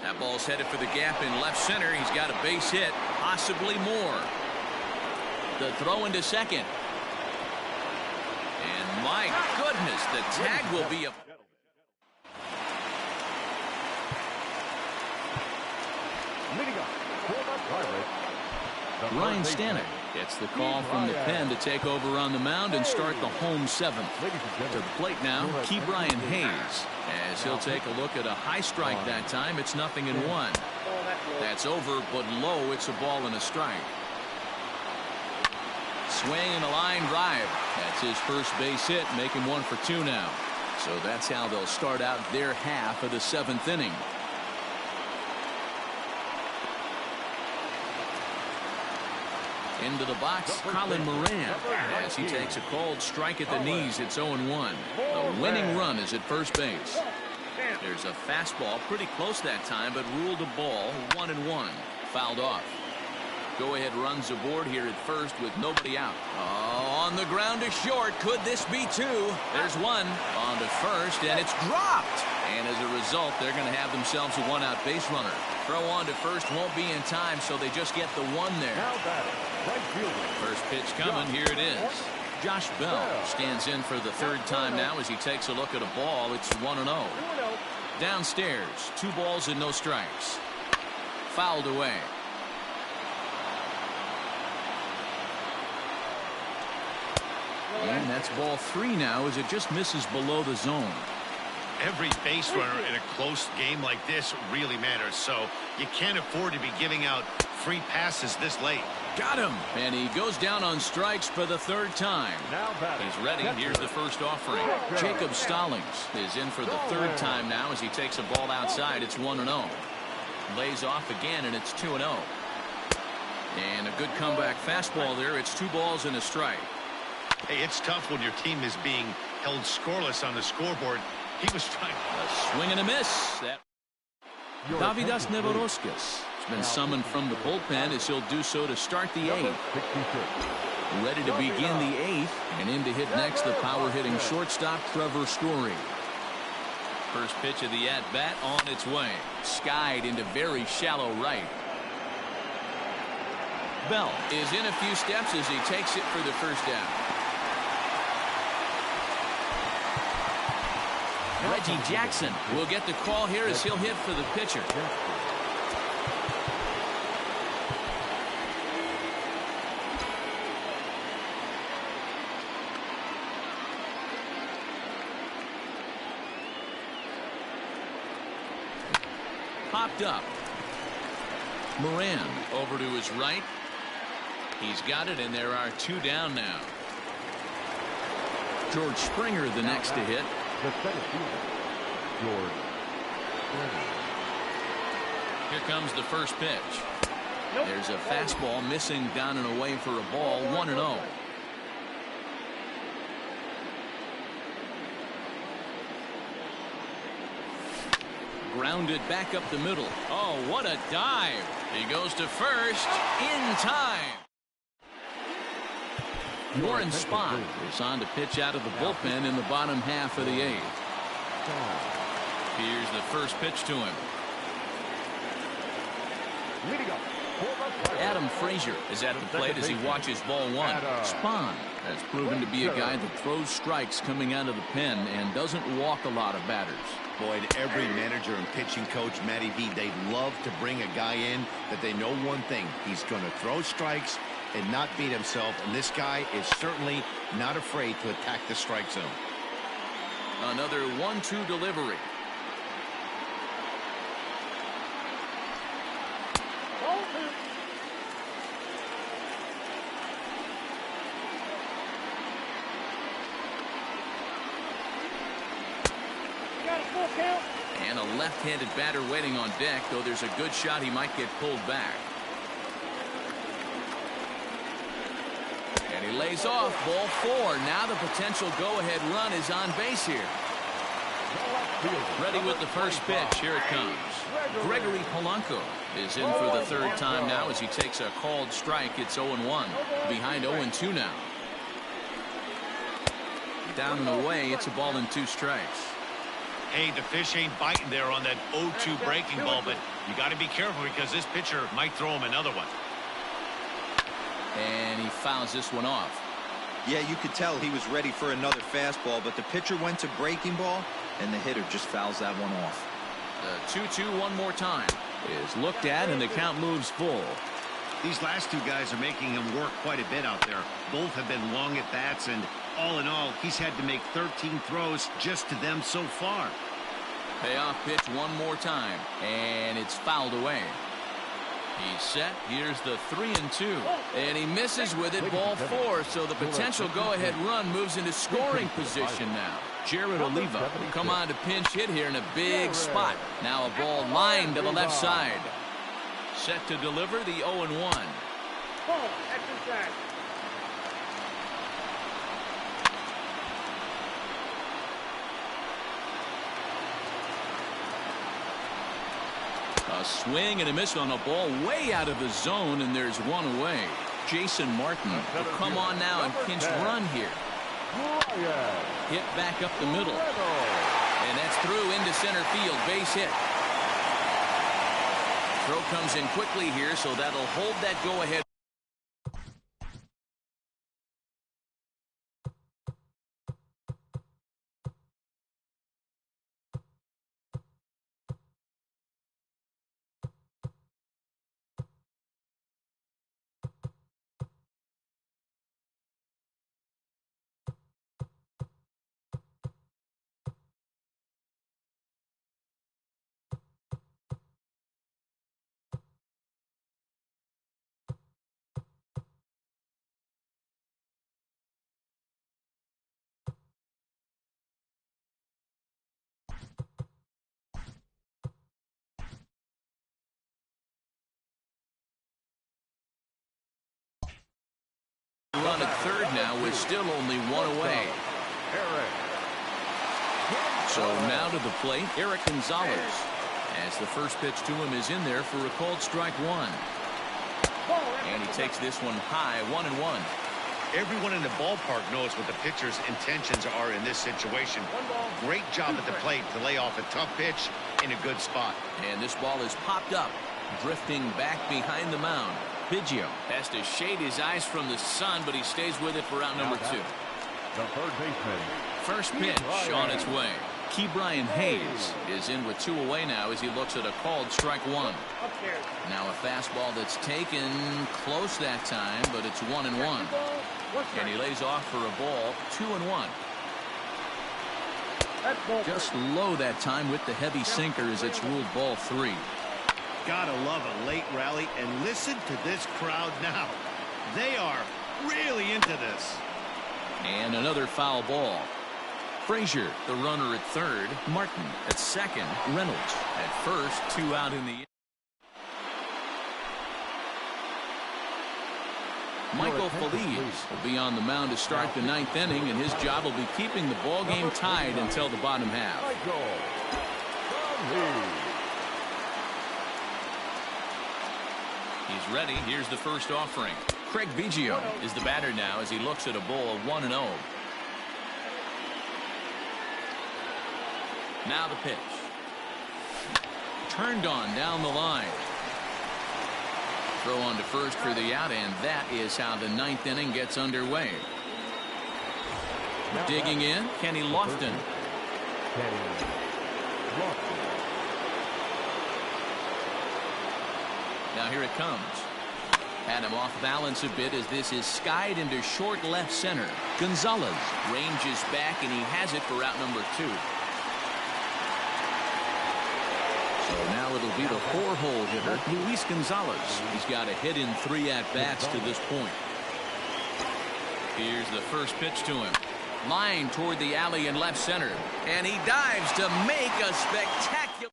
[SPEAKER 1] That ball's headed for the gap in left center. He's got a base hit, possibly more. The throw into second. And my goodness, the tag will be a... Ryan Stanek gets the call from the pen to take over on the mound and start the home 7th. To the plate now, Ke'Bryan Hayes, as he'll take a look at a high strike that time. It's 0-1. That's over, but low. It's a ball and a strike. Swing and a line drive. That's his first base hit, make him 1 for 2 now. So that's how they'll start out their half of the 7th inning. Into the box, Colin Moran, as he takes a cold strike at the knees. It's 0-1. The winning run is at first base. There's a fastball pretty close that time, but ruled a ball. 1-1. Fouled off. Go-ahead runs aboard here at first with nobody out. Oh, on the ground to short. Could this be 2? There's 1 on to first, and it's dropped. And as a result, they're going to have themselves a 1-out base runner. Throw on to first won't be in time, so they just get the 1 there. First pitch coming. Here it is. Josh Bell stands in for the 3rd time now as he takes a look at a ball. It's 1-0. Downstairs, 2 balls and no strikes. Fouled away. And that's ball 3 now as it just misses below the zone.
[SPEAKER 2] Every base runner in a close game like this really matters, so you can't afford to be giving out free passes this late.
[SPEAKER 1] Got him, and he goes down on strikes for the 3rd time. He's ready. Here's the first offering. Jacob Stallings is in for the 3rd time now as he takes a ball outside. It's 1-0. Lays off again, and it's 2-0. And a good comeback fastball there. It's 2 balls and a strike.
[SPEAKER 2] Hey, it's tough when your team is being held scoreless on the scoreboard. He was trying.
[SPEAKER 1] A swing and a miss. Davidas Nevoroskis has been summoned from the bullpen as he'll do so to start the 8th. Ready to begin the 8th, and in to hit next the power hitting shortstop Trevor Story. First pitch of the at-bat on its way. Skied into very shallow right. Bell is in a few steps as he takes it for the first down. Reggie Jackson will get the call here as he'll hit for the pitcher. Popped up. Moran over to his right. He's got it, and there are 2 down now. George Springer the next to hit.
[SPEAKER 3] The center fielder, George Springer.
[SPEAKER 1] Here comes the first pitch. There's a fastball missing down and away for a ball. 1-0. Grounded back up the middle. Oh, what a dive. He goes to first in time. Warren Spahn is on to pitch out of the bullpen in the bottom half of the 8th. Here's the first pitch to him. Adam Frazier is at the plate as he watches ball 1. Spahn has proven to be a guy that throws strikes coming out of the pen and doesn't walk a lot of batters.
[SPEAKER 2] Boyd, every manager and pitching coach, Matty V, they love to bring a guy in that they know one thing. He's going to throw strikes and not beat himself, and this guy is certainly not afraid to attack the strike zone.
[SPEAKER 1] Another 1-2 delivery. And a left-handed batter waiting on deck, though there's a good shot he might get pulled back. And he lays off. Ball 4. Now the potential go-ahead run is on base here. Ready with the first pitch. Here it comes. Gregory Polanco is in for the 3rd time now as he takes a called strike. It's 0-1. Behind 0-2 now. Down and away. It's a ball and 2 strikes.
[SPEAKER 6] Hey, the fish ain't biting there on that 0-2 breaking ball, but you got to be careful because this pitcher might throw him another one.
[SPEAKER 1] And he fouls this one off.
[SPEAKER 4] Yeah, you could tell he was ready for another fastball, but the pitcher went to breaking ball, and the hitter just fouls that one off.
[SPEAKER 1] The 2-2 one more time is looked at, and the count moves full.
[SPEAKER 2] These last 2 guys are making him work quite a bit out there. Both have been long at bats, and all in all, he's had to make 13 throws just to them so far.
[SPEAKER 1] Payoff pitch one more time, and it's fouled away. He's set. Here's the 3-2, and he misses with it. Ball 4, so the potential go-ahead run moves into scoring position now. Jared Oliva will come on to pinch hit here in a big spot. Now a ball lined to the left side. Set to deliver the 0-1. A swing and a miss on a ball way out of the zone, and there's one away. Jason Martin will come on now and pinch run here. Hit back up the middle. And that's through into center field. Base hit. Throw comes in quickly here, so that'll hold that go-ahead. Run at third now with still only one away. So now to the plate, Eric Gonzalez, as the first pitch to him is in there for a called strike 1. And he takes this one high, 1-1.
[SPEAKER 2] Everyone in the ballpark knows what the pitcher's intentions are in this situation. Great job at the plate to lay off a tough pitch in a good spot.
[SPEAKER 1] And this ball is popped up, drifting back behind the mound. Biggio has to shade his eyes from the sun, but he stays with it for out number 2.
[SPEAKER 3] The third baseman.
[SPEAKER 1] First pitch on its way. Ke'Bryan Hayes is in with 2 away now as he looks at a called strike 1. Now a fastball that's taken close that time, but it's 1-1. And he lays off for a ball, 2-1. Just low that time with the heavy sinker as it's ruled ball 3.
[SPEAKER 2] Gotta love a late rally, and listen to this crowd now. They are really into this.
[SPEAKER 1] And another foul ball. Frazier, the runner at third. Martin at second. Reynolds at first. 2 out in the inning. Michael Feliz will be on the mound to start the 9th inning, and his job will be keeping the ball game tied until the bottom half. He's ready. Here's the first offering. Craig Biggio is the batter now as he looks at a ball of 1-0. Now the pitch. Turned on down the line. Throw on to first for the out, and that is how the 9th inning gets underway. Digging in, Kenny Lofton. Now here it comes. Had him off balance a bit as this is skied into short left center. Gonzalez ranges back, and he has it for out number 2. So now it'll be the 4-hole hitter, Luis Gonzalez. He's got a hit in 3 at-bats to this point. Here's the first pitch to him. Line toward the alley in left center. And he dives to make a spectacular.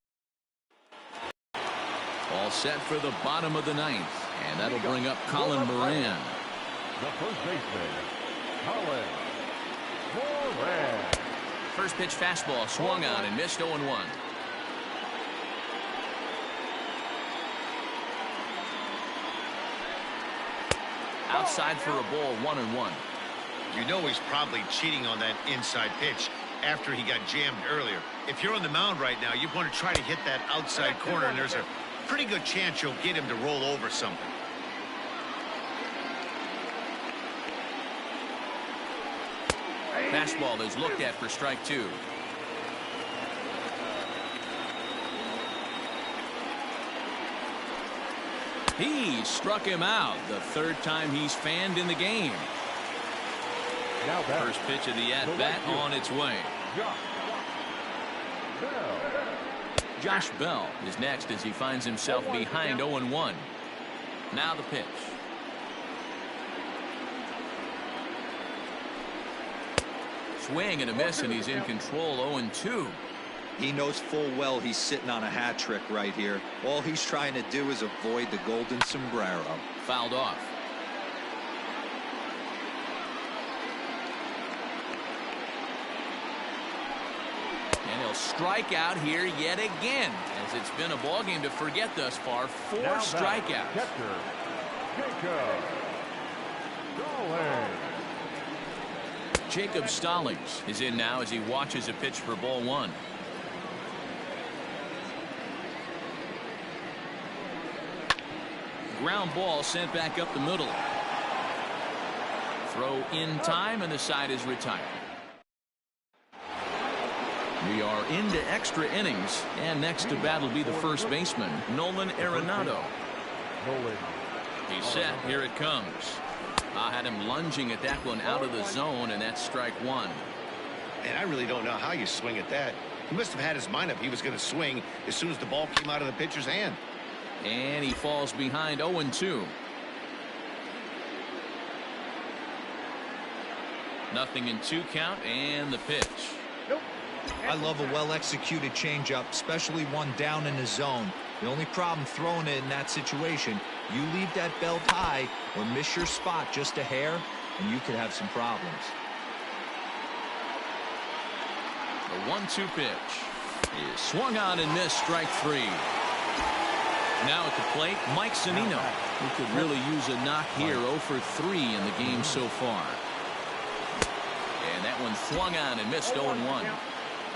[SPEAKER 1] All set for the bottom of the 9th. And that'll bring up Colin Moran.
[SPEAKER 3] The first baseman, Colin Moran.
[SPEAKER 1] First pitch fastball swung on and missed 0-1. Outside for a ball, 1-1.
[SPEAKER 2] You know he's probably cheating on that inside pitch after he got jammed earlier. If you're on the mound right now, you want to try to hit that outside corner, and there's a pretty good chance you'll get him to roll over something.
[SPEAKER 1] Fastball is looked at for strike 2. He struck him out, the 3rd time he's fanned in the game. First pitch of the at-bat on its way. Josh Bell is next as he finds himself behind 0-1. Now the pitch. Swing and a miss, and he's in control. 0-2.
[SPEAKER 4] He knows full well he's sitting on a hat trick right here. All he's trying to do is avoid the golden sombrero.
[SPEAKER 1] Fouled off. And he'll strike out here yet again, as it's been a ball game to forget thus far. 4 strikeouts. Jacob Stallings is in now as he watches a pitch for ball 1. Ground ball sent back up the middle. Throw in time, and the side is retired. We are into extra innings, and next to bat will be the first baseman, Nolan Arenado. He's set. Here it comes. I had him lunging at that one out of the zone, and that's strike 1.
[SPEAKER 2] And I really don't know how you swing at that. He must have had his mind up he was going to swing as soon as the ball came out of the pitcher's hand.
[SPEAKER 1] And he falls behind 0-2. Nothing in 2 count, and the pitch.
[SPEAKER 4] I love a well-executed changeup, especially one down in the zone. The only problem throwing it in that situation, you leave that belt high or miss your spot just a hair, and you could have some problems.
[SPEAKER 1] The 1-2 pitch is swung on and missed, strike 3. Now at the plate, Mike Zunino, who could really use a knock here. 0 for 3 in the game so far. And that one swung on and missed. 0-1.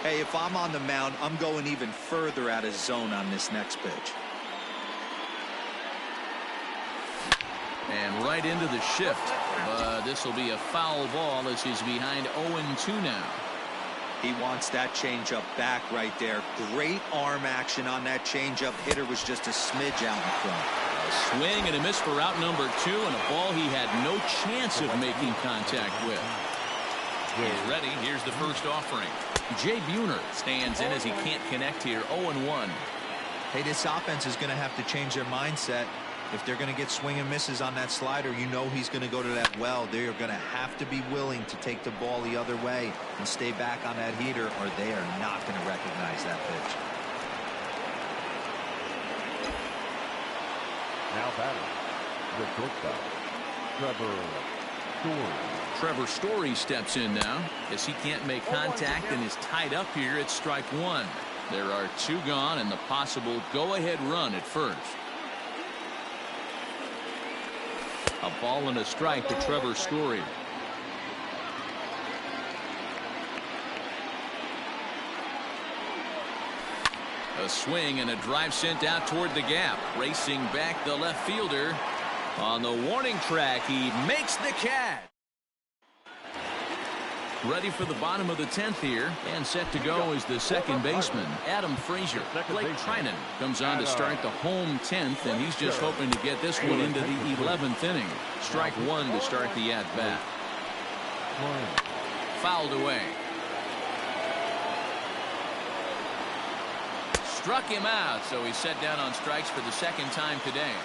[SPEAKER 4] Hey, if I'm on the mound, I'm going even further out of zone on this next pitch.
[SPEAKER 1] And right into the shift. But this will be a foul ball as he's behind 0-2 now.
[SPEAKER 4] He wants that changeup back right there. Great arm action on that changeup. Hitter was just a smidge out in front.
[SPEAKER 1] A swing and a miss for out number 2, and a ball he had no chance of making contact with. He's ready. Here's the first offering. Jay Buhner stands in as he can't connect here. 0-1.
[SPEAKER 4] Hey, this offense is going to have to change their mindset. If they're going to get swing and misses on that slider, you know he's going to go to that well. They're going to have to be willing to take the ball the other way and stay back on that heater, or they are not going to recognize that pitch.
[SPEAKER 3] Now batting, the shortstop, Trevor Story.
[SPEAKER 1] Trevor Story steps in now as he can't make contact and is tied up here at strike 1. There are 2 gone and the possible go-ahead run at first. A ball and a strike to Trevor Story. A swing and a drive sent out toward the gap. Racing back the left fielder. On the warning track, he makes the catch. Ready for the bottom of the 10th here, and set to go is the second baseman, Adam Frazier. Blake Trinan comes on to start the home 10th, and he's just hoping to get this one into the 11th inning. Strike 1 to start the at-bat. Fouled away. Struck him out, so he's set down on strikes for the second time today.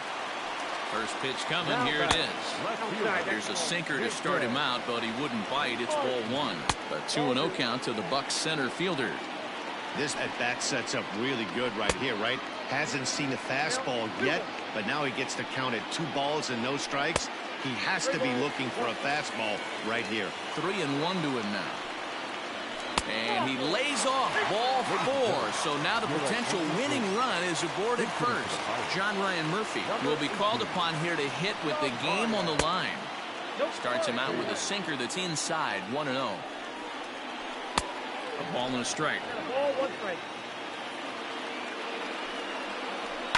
[SPEAKER 1] First pitch coming, here it is. Here's a sinker to start him out, but he wouldn't bite. It's ball 1. A 2-0 count to the Bucs center fielder.
[SPEAKER 2] This at-bat sets up really good right here, right? Hasn't seen a fastball yet, but now he gets to count at 2 balls and no strikes. He has to be looking for a fastball right here.
[SPEAKER 1] 3-1 to him now. And he lays off ball 4. So now the potential winning run is aboard at first. John Ryan Murphy will be called upon here to hit with the game on the line. Starts him out with a sinker that's inside. 1-0. A ball and a strike.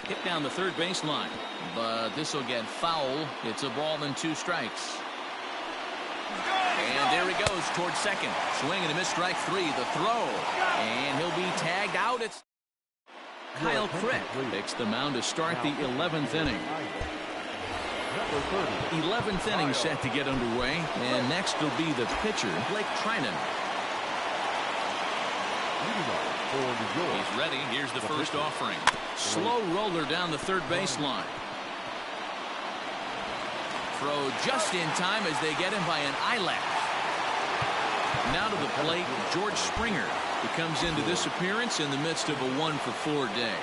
[SPEAKER 1] Hit down the third baseline, but this will get foul. It's a ball and 2 strikes. And there he goes towards second. Swing and a miss, strike 3. The throw. And he'll be tagged out. It's Kyle Crick takes the mound to start the 11th inning. 11th inning set to get underway. And next will be the pitcher, Blake Trinan. He's ready. Here's the first offering. Slow roller down the third baseline. Throw just in time as they get him by an eyelash. Now to the plate, George Springer, who comes into this appearance in the midst of a 1-for-4 day.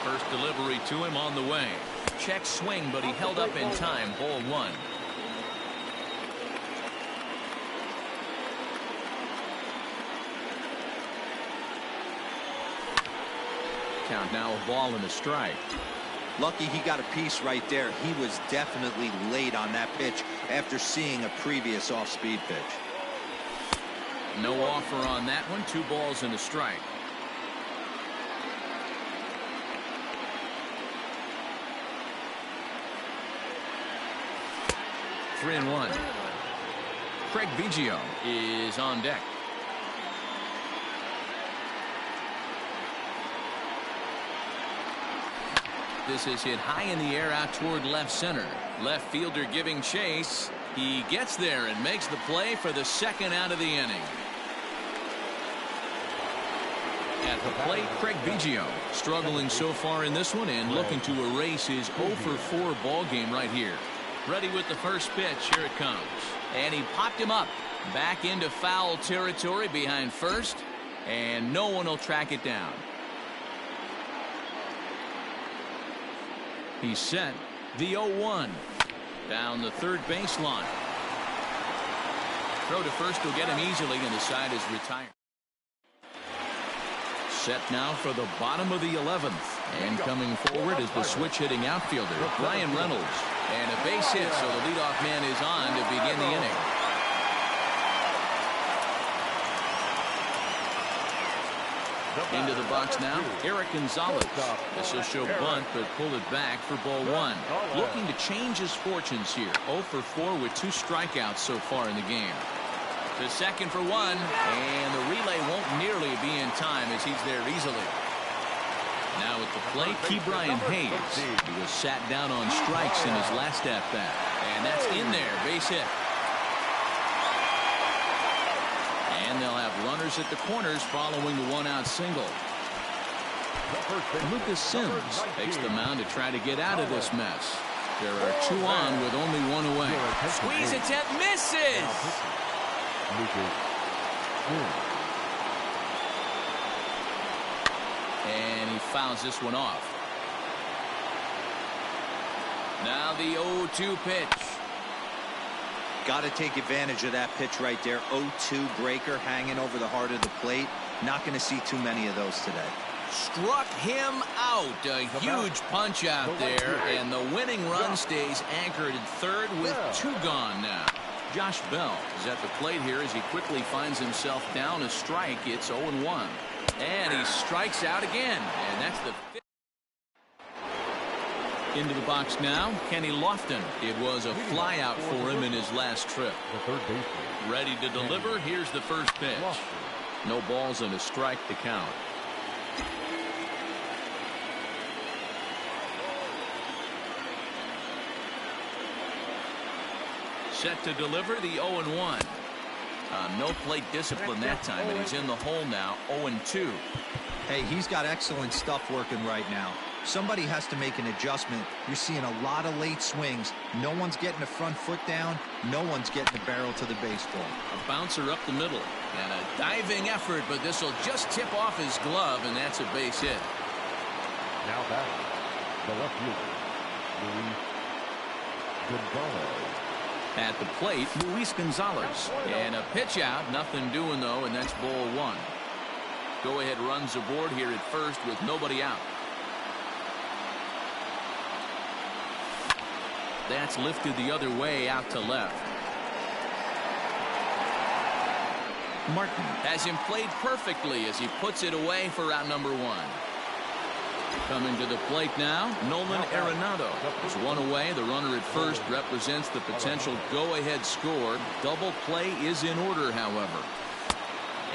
[SPEAKER 1] First delivery to him on the way. Check swing, but he held up in time. Ball 1. Count now, a ball and a strike.
[SPEAKER 4] Lucky he got a piece right there. He was definitely late on that pitch after seeing a previous off-speed pitch.
[SPEAKER 1] No offer on that one. 2 balls and a strike. Three and 1. Craig Biggio is on deck. This is hit high in the air out toward left center. Left fielder giving chase. He gets there and makes the play for the second out of the inning. At the plate, Craig Biggio struggling so far in this one and looking to erase his 0-for-4 ball game right here. Ready with the first pitch. Here it comes. And he popped him up. Back into foul territory behind first. And no one will track it down. He's set. The 0-1. Down the third baseline. Throw to first will get him easily, and the side is retired. Set now for the bottom of the 11th. And coming forward is the switch-hitting outfielder, Bryan Reynolds. And a base hit, so the leadoff man is on to begin the inning. Into the box now, Eric Gonzalez. This will show bunt, but pull it back for ball one. Looking to change his fortunes here. 0 for 4 with 2 strikeouts so far in the game. To second for 1, and the relay won't nearly be in time as he's there easily. Now at the plate, Ke'Bryan Hayes. He was sat down on strikes in his last at-bat. And that's in there, base hit. And they'll have runners at the corners following the 1-out single. Lucas Sims takes the mound to try to get out of this mess. There are 2 on with only 1 away. Squeeze attempt, misses! And he fouls this one off. Now the 0-2 pitch.
[SPEAKER 4] Got to take advantage of that pitch right there. 0-2 breaker hanging over the heart of the plate. Not going to see too many of those today.
[SPEAKER 1] Struck him out. A huge punch out there, and the winning run stays anchored at third with 2 gone now. Josh Bell is at the plate here as he quickly finds himself down a strike. It's 0-1. And he strikes out again, and that's the 5th. Into the box now, Kenny Lofton. It was a fly out for him in his last trip. Ready to deliver. Here's the first pitch. No balls and a strike to count. Set to deliver the 0-1. No plate discipline that time, and he's in the hole now. 0-2.
[SPEAKER 4] Hey, he's got excellent stuff working right now. Somebody has to make an adjustment. You're seeing a lot of late swings. No one's getting the front foot down. No one's getting the barrel to the baseball.
[SPEAKER 1] A bouncer up the middle. And a diving effort, but this will just tip off his glove, and that's a base hit.
[SPEAKER 3] Now batting, the left fielder, Luis Gonzalez.
[SPEAKER 1] At the plate, Luis Gonzalez. And a pitch out. Nothing doing, though, and that's ball 1. Go-ahead runs aboard here at first with nobody out. That's lifted the other way out to left. Martin has him played perfectly as he puts it away for out number 1. Coming to the plate now, Nolan Arenado is 1 away. The runner at first represents the potential go-ahead score. Double play is in order, however.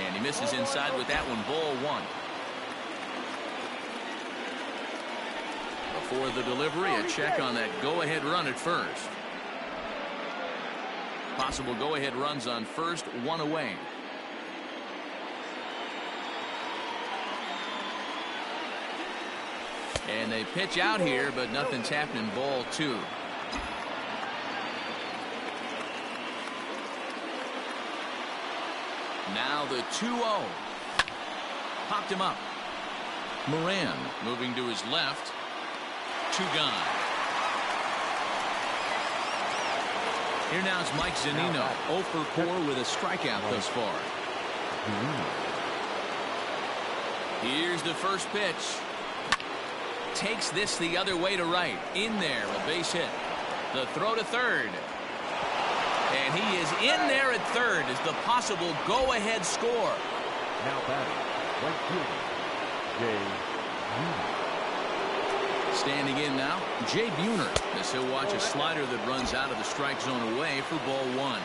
[SPEAKER 1] And he misses inside with that one, ball 1. Before the delivery, a check on that go-ahead run at first. Possible go-ahead runs on first, 1 away. And they pitch out here, but nothing's happening. Ball 2. Now the 2-0. Popped him up. Moran moving to his left. 2 gone. Here now is Mike Zunino. 0 for 4 with a strikeout thus far. Here's the first pitch. Takes this the other way to right. In there, a base hit. The throw to third. And he is in there at third as the possible go-ahead score.
[SPEAKER 3] Now batting, right fielder, Jay Buhner.
[SPEAKER 1] Standing in now, Jay Buhner. As he'll watch a slider that runs out of the strike zone away for ball 1.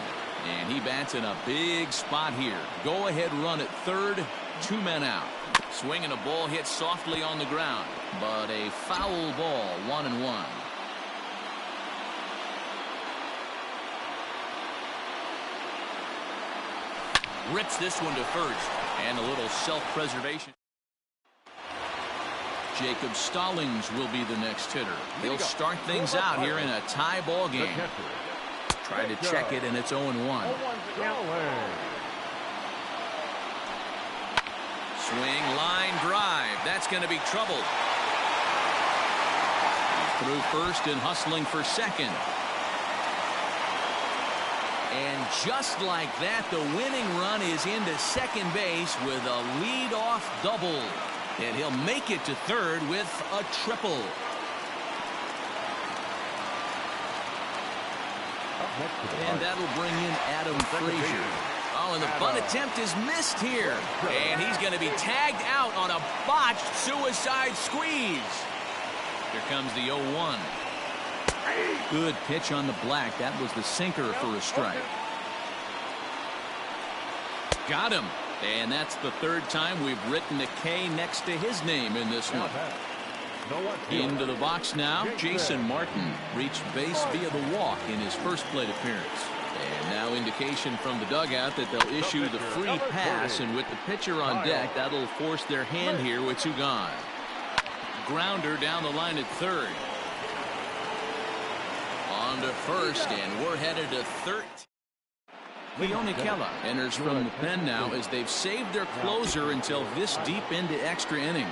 [SPEAKER 1] And he bats in a big spot here. Go-ahead run at third, 2 men out. Swinging a ball hit softly on the ground, but a foul ball, 1-1. Rips this one to first, and a little self-preservation. Jacob Stallings will be the next hitter. He'll start things out here in a tie ball game. Try to check it, and it's 0-1. Swing, line, drive. That's going to be trouble. Through first and hustling for second. And just like that, the winning run is into second base with a lead-off double. And he'll make it to third with a triple. And that'll bring in Adam Frazier. Oh, and the bunt attempt is missed here. And he's going to be tagged out on a botched suicide squeeze. Here comes the 0-1. Good pitch on the black. That was the sinker for a strike. Got him. And that's the third time we've written a K next to his name in this one. Into the box now. Jason Martin reached base via the walk in his first plate appearance. And now indication from the dugout that they'll issue the free pass, and with the pitcher on deck, that'll force their hand here with two gone. Grounder down the line at third. On to first, and we're headed to third. Keone Kela enters from the pen now as they've saved their closer until this deep into extra innings.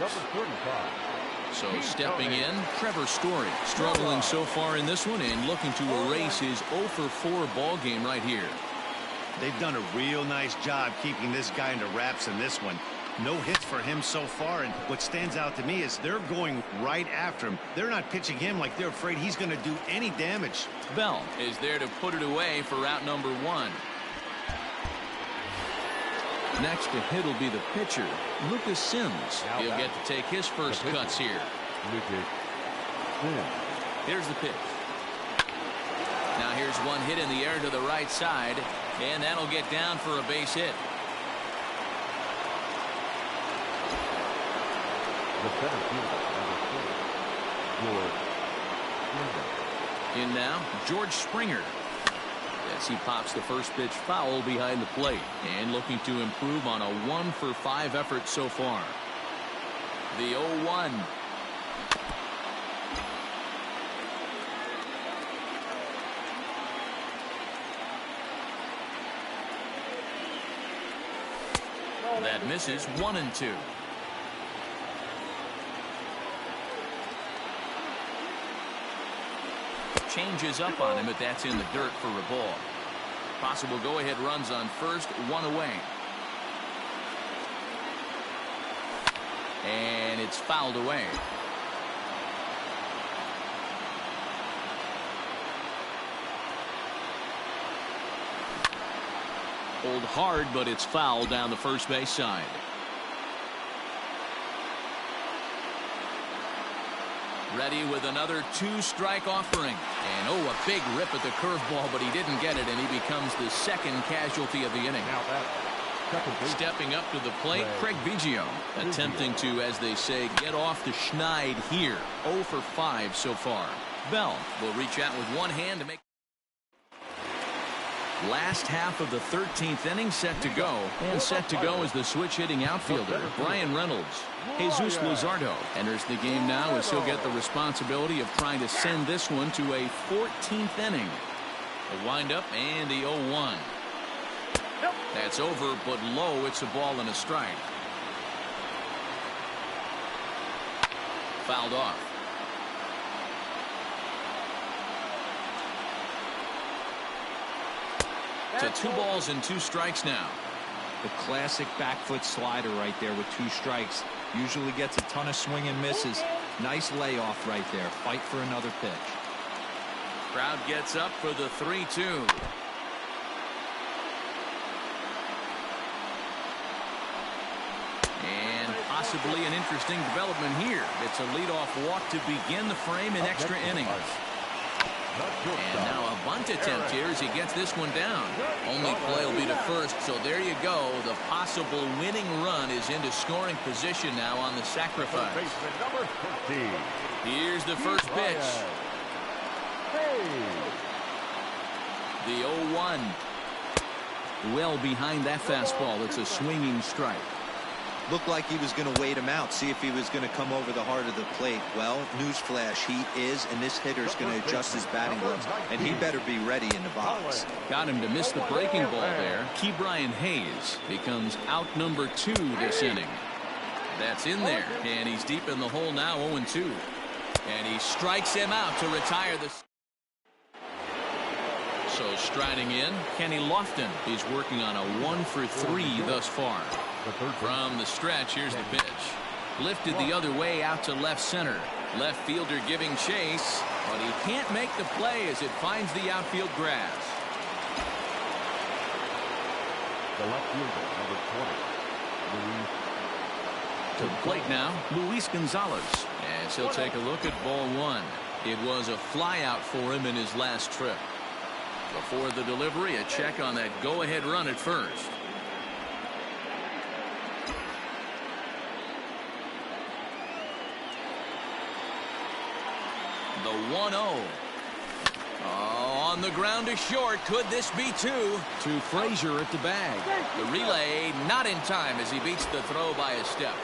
[SPEAKER 1] So stepping in, Trevor Story, struggling so far in this one and looking to erase his 0-for-4 ball game right here.
[SPEAKER 2] They've done a real nice job keeping this guy into wraps in this one. No hits for him so far, and what stands out to me is they're going right after him. They're not pitching him like they're afraid he's going to do any damage.
[SPEAKER 1] Bell is there to put it away for out number one. Next to hit will be the pitcher, Lucas Sims. He'll get to take his first cuts here. Here's the pitch. Now here's one hit in the air to the right side, and that'll get down for a base hit. In now, George Springer. Yes, he pops the first pitch foul behind the plate and looking to improve on a 1-for-5 effort so far. The 0-1. That misses 1-2. Changes up on him, but that's in the dirt for a ball. Possible go-ahead runs on first, one away. And it's fouled away. Pulled hard, but it's fouled down the first base side. Ready with another two-strike offering. And oh, a big rip at the curveball, but he didn't get it, and he becomes the second casualty of the inning. Stepping up to the plate, Craig Biggio, attempting to, as they say, get off the schneid here. 0-for-5 so far. Bell will reach out with one hand to make. Last half of the 13th inning set to go. And set to go is the switch-hitting outfielder, Brian Reynolds. Jesus Luzardo enters the game now as he'll get the responsibility of trying to send this one to a 14th inning. A windup and the 0-1. That's over, but low. It's a ball and a strike. Fouled off. To 2 balls and 2 strikes now.
[SPEAKER 4] The classic back foot slider right there with 2 strikes. Usually gets a ton of swing and misses. Nice layoff right there. Fight for another pitch.
[SPEAKER 1] Crowd gets up for the 3-2. And possibly an interesting development here. It's a leadoff walk to begin the frame in extra innings. And now a bunt attempt here as he gets this one down. Only play will be to first, so there you go. The possible winning run is into scoring position now on the sacrifice. Here's the first pitch. The 0-1. Well behind that fastball. It's a swinging strike.
[SPEAKER 4] Looked like he was going to wait him out, see if he was going to come over the heart of the plate. Well, newsflash, he is, and this hitter's going to adjust his batting gloves, and he better be ready in the box.
[SPEAKER 1] Got him to miss the breaking ball there. Ke'Bryan Hayes becomes out number 2 this inning. That's in there, and he's deep in the hole now, 0-2. And he strikes him out to retire this. So striding in, Kenny Lofton. He's working on a 1-for-3 thus far. From the stretch, here's the pitch. Lifted the other way out to left center. Left fielder giving chase, but he can't make the play as it finds the outfield grass.
[SPEAKER 3] The left fielder, number 20, Luis.
[SPEAKER 1] To the plate now, Luis Gonzalez. As he'll take a look at ball one. It was a flyout for him in his last trip. Before the delivery, a check on that go-ahead run at first. The 1-0. Oh, on the ground to short. Could this be two? To Frazier at the bag. The relay not in time as he beats the throw by a step.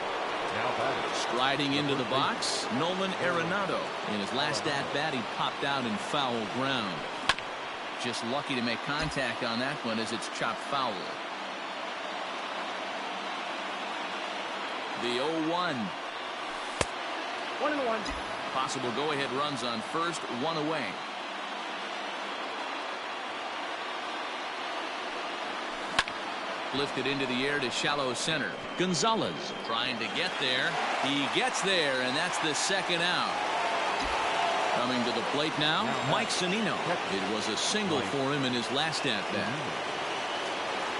[SPEAKER 3] Now batting.
[SPEAKER 1] Striding into the box, Nolan Arenado. In his last at-bat, he popped out in foul ground. Just lucky to make contact on that one as it's chopped foul. The 0-1.
[SPEAKER 5] 1-1.
[SPEAKER 1] Possible go-ahead runs on first, one away. Lifted into the air to shallow center. Gonzalez trying to get there. He gets there, and that's the second out. Coming to the plate now, Mike Zunino. It was a single for him in his last at-bat.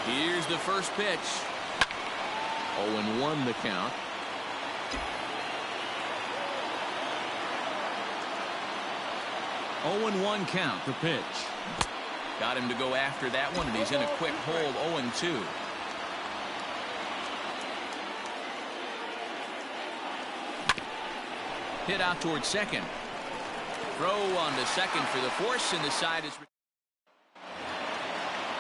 [SPEAKER 1] Here's the first pitch. 0-1 the count. 0-1 count. The pitch. Got him to go after that one, and he's in a quick hold. 0-2. Hit out towards second. Throw on to second for the force, and the side is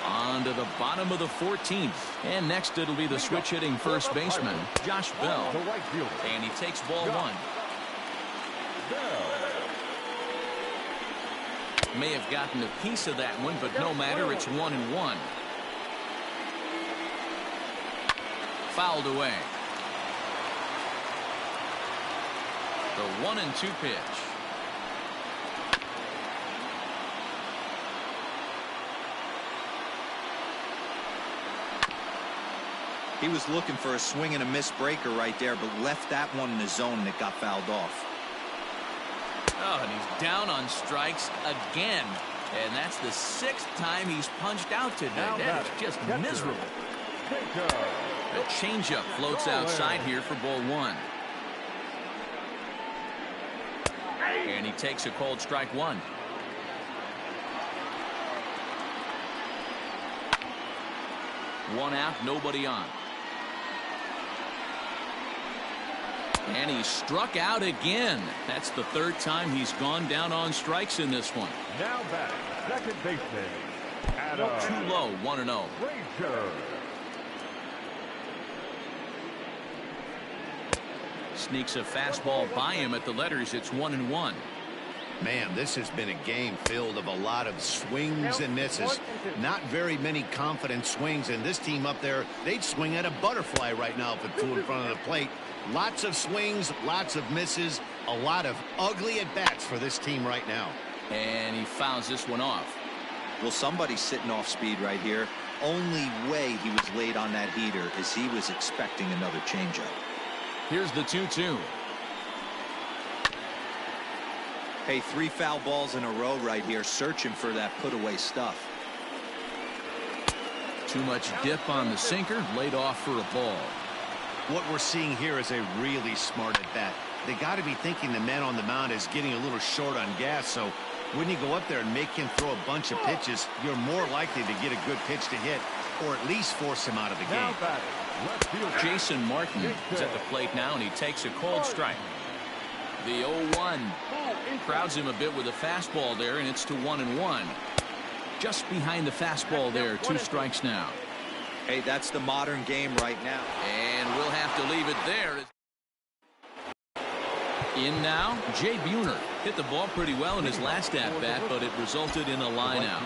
[SPEAKER 1] on to the bottom of the 14th. And next it'll be the switch hitting first baseman, Josh Bell.
[SPEAKER 3] The right fielder.
[SPEAKER 1] And he takes ball one. May have gotten a piece of that one, but no matter, it's 1-1. Fouled away. The 1-2 pitch.
[SPEAKER 4] He was looking for a swing and a miss breaker right there, but left that one in the zone and it got fouled off.
[SPEAKER 1] Oh, and he's down on strikes again. And that's the 6th time he's punched out today. That is just miserable. A changeup floats outside here for ball one. And he takes a cold strike one. One out, nobody on. And he struck out again. That's the 3rd time he's gone down on strikes in this one.
[SPEAKER 3] Now batting, second baseman,
[SPEAKER 1] Too low, 1-0.
[SPEAKER 3] Frazier.
[SPEAKER 1] Sneaks a fastball by him at the letters. It's 1-1.
[SPEAKER 2] Man, this has been a game filled of a lot of swings and misses. Not very many confident swings, and this team up there, they'd swing at a butterfly right now if it flew in front of the plate. Lots of swings, lots of misses, a lot of ugly at-bats for this team right now.
[SPEAKER 1] And he fouls this one off.
[SPEAKER 4] Well, somebody's sitting off speed right here. Only way he was late on that heater is he was expecting another changeup.
[SPEAKER 1] Here's the 2-2.
[SPEAKER 4] Hey, 3 foul balls in a row right here, searching for that put-away stuff.
[SPEAKER 1] Too much dip on the sinker, laid off for a ball.
[SPEAKER 2] What we're seeing here is a really smart at-bat. They got to be thinking the man on the mound is getting a little short on gas, so when you go up there and make him throw a bunch of pitches, you're more likely to get a good pitch to hit, or at least force him out of the game.
[SPEAKER 3] Now batting, left fielder.
[SPEAKER 1] Jason Martin is at the plate now, and he takes a cold strike. The 0-1 crowds him a bit with a fastball there, and it's to 1-1. Just behind the fastball there, 2 strikes now.
[SPEAKER 4] Hey, that's the modern game right now.
[SPEAKER 1] And we'll have to leave it there. In now, Jay Buhner hit the ball pretty well in his last at-bat, but it resulted in a line out.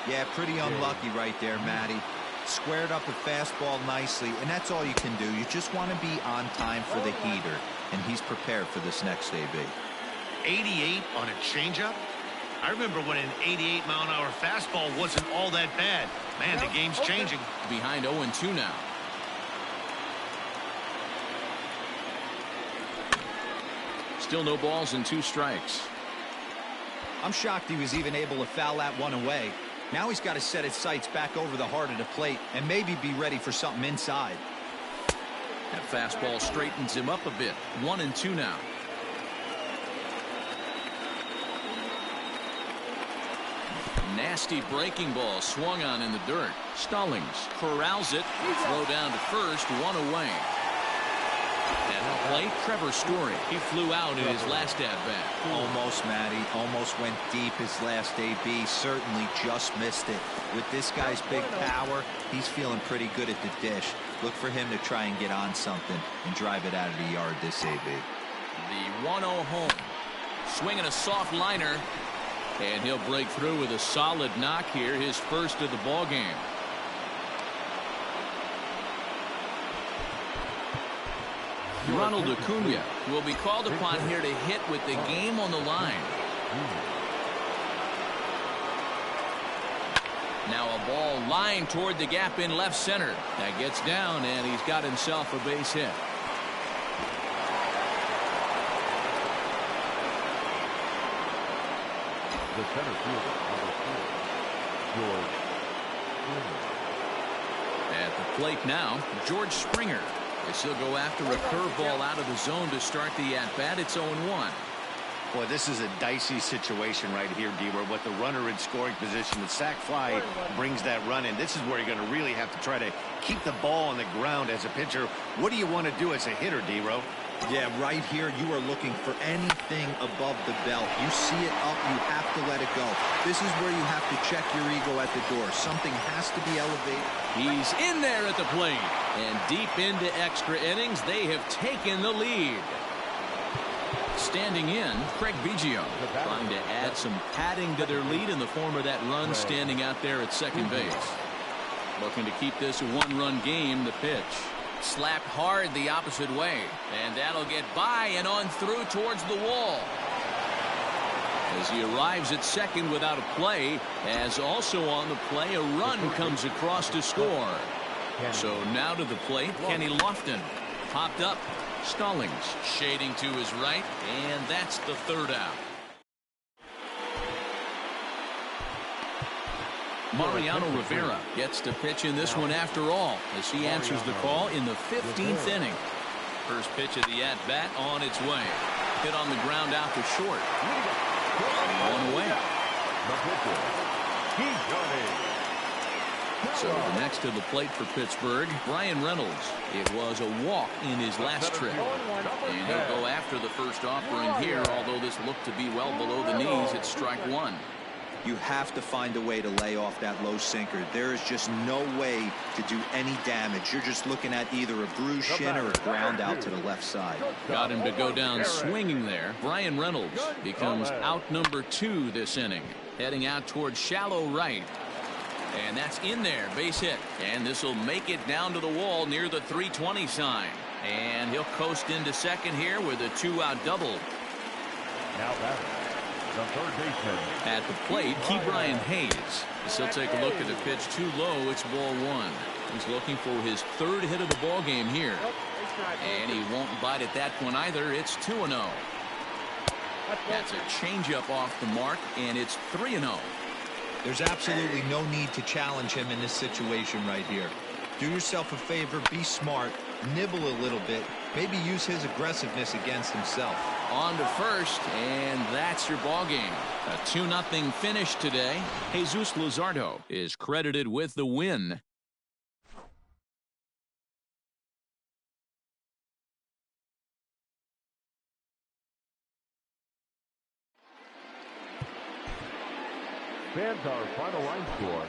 [SPEAKER 4] Yeah, pretty unlucky right there, Matty. Squared up a fastball nicely, and that's all you can do. You just want to be on time for the heater, and he's prepared for this next AB.
[SPEAKER 6] 88 on a changeup? I remember when an 88-mile-an-hour fastball wasn't all that bad. Man, the game's changing.
[SPEAKER 1] Behind 0-2 now. Still no balls and 2 strikes.
[SPEAKER 4] I'm shocked he was even able to foul that one away. Now he's got to set his sights back over the heart of the plate and maybe be ready for something inside.
[SPEAKER 1] That fastball straightens him up a bit. 1-2 now. Nasty breaking ball swung on in the dirt. Stallings corrals it. Throw down to first. 1 away. At the plate, Trevor Story. He flew out in his last at-bat.
[SPEAKER 4] Almost, Matty. Almost went deep his last AB. Certainly just missed it. With this guy's big power, he's feeling pretty good at the dish. Look for him to try and get on something and drive it out of the yard this AB.
[SPEAKER 1] The 1-0 home. Swinging a soft liner. And he'll break through with a solid knock here, his first of the ball game. Ronald Acuna will be called upon here to hit with the game on the line. Now a ball lying toward the gap in left center. That gets down, and he's got himself a base hit.
[SPEAKER 3] The center fielder, number 4, George Springer.
[SPEAKER 1] At the plate now, George Springer. As he'll go after a curveball out of the zone to start the at-bat. It's 0-1.
[SPEAKER 2] Boy, this is a dicey situation right here, D-Where with the runner in scoring position. The sac fly brings that run in. This is where you're going to really have to try to keep the ball on the ground as a pitcher. What do you want to do as a hitter, D-Ro?
[SPEAKER 4] Yeah, right here, you are looking for anything above the belt. You see it up, you have to let it go. This is where you have to check your ego at the door. Something has to be elevated.
[SPEAKER 1] He's in there at the plate. And deep into extra innings, they have taken the lead. Standing in, Craig Biggio, trying to add some padding to their lead in the form of that run standing out there at second base. Looking to keep this a 1-run game. The pitch. Slapped hard the opposite way. And that'll get by and on through towards the wall. As he arrives at second without a play, as also on the play, a run comes across to score. So now to the plate, Kenny Lofton. Popped up. Stallings shading to his right, and that's the third out. Mariano Rivera gets to pitch in this one after all, as he answers the call in the 15th inning. First pitch of the at-bat on its way. Hit on the ground out to short. 1 away. So the next to the plate for Pittsburgh, Brian Reynolds. It was a walk in his last trip. And he'll go after the first offering here, although this looked to be well below the knees. It's strike 1.
[SPEAKER 4] You have to find a way to lay off that low sinker. There is just no way to do any damage. You're just looking at either a bruised shin or a ground out to the left side.
[SPEAKER 1] Got him to go down swinging there. Brian Reynolds becomes out number 2 this inning. Heading out towards shallow right. And that's in there, base hit. And this will make it down to the wall near the 320 sign. And he'll coast into second here with a 2-out double.
[SPEAKER 3] Now batting, the third baseman.
[SPEAKER 1] At the plate, Ke'Bryan Hayes. As he'll take a look at the pitch too low, it's ball 1. He's looking for his 3rd hit of the ball game here. And he won't bite at that one either. It's 2-0. That's a changeup off the mark, and it's 3-0.
[SPEAKER 4] There's absolutely no need to challenge him in this situation right here. Do yourself a favor, be smart, nibble a little bit, maybe use his aggressiveness against himself.
[SPEAKER 1] On to first, and that's your ball game. A 2-0 finish today. Jesus Luzardo is credited with the win.
[SPEAKER 3] Fans, our final line score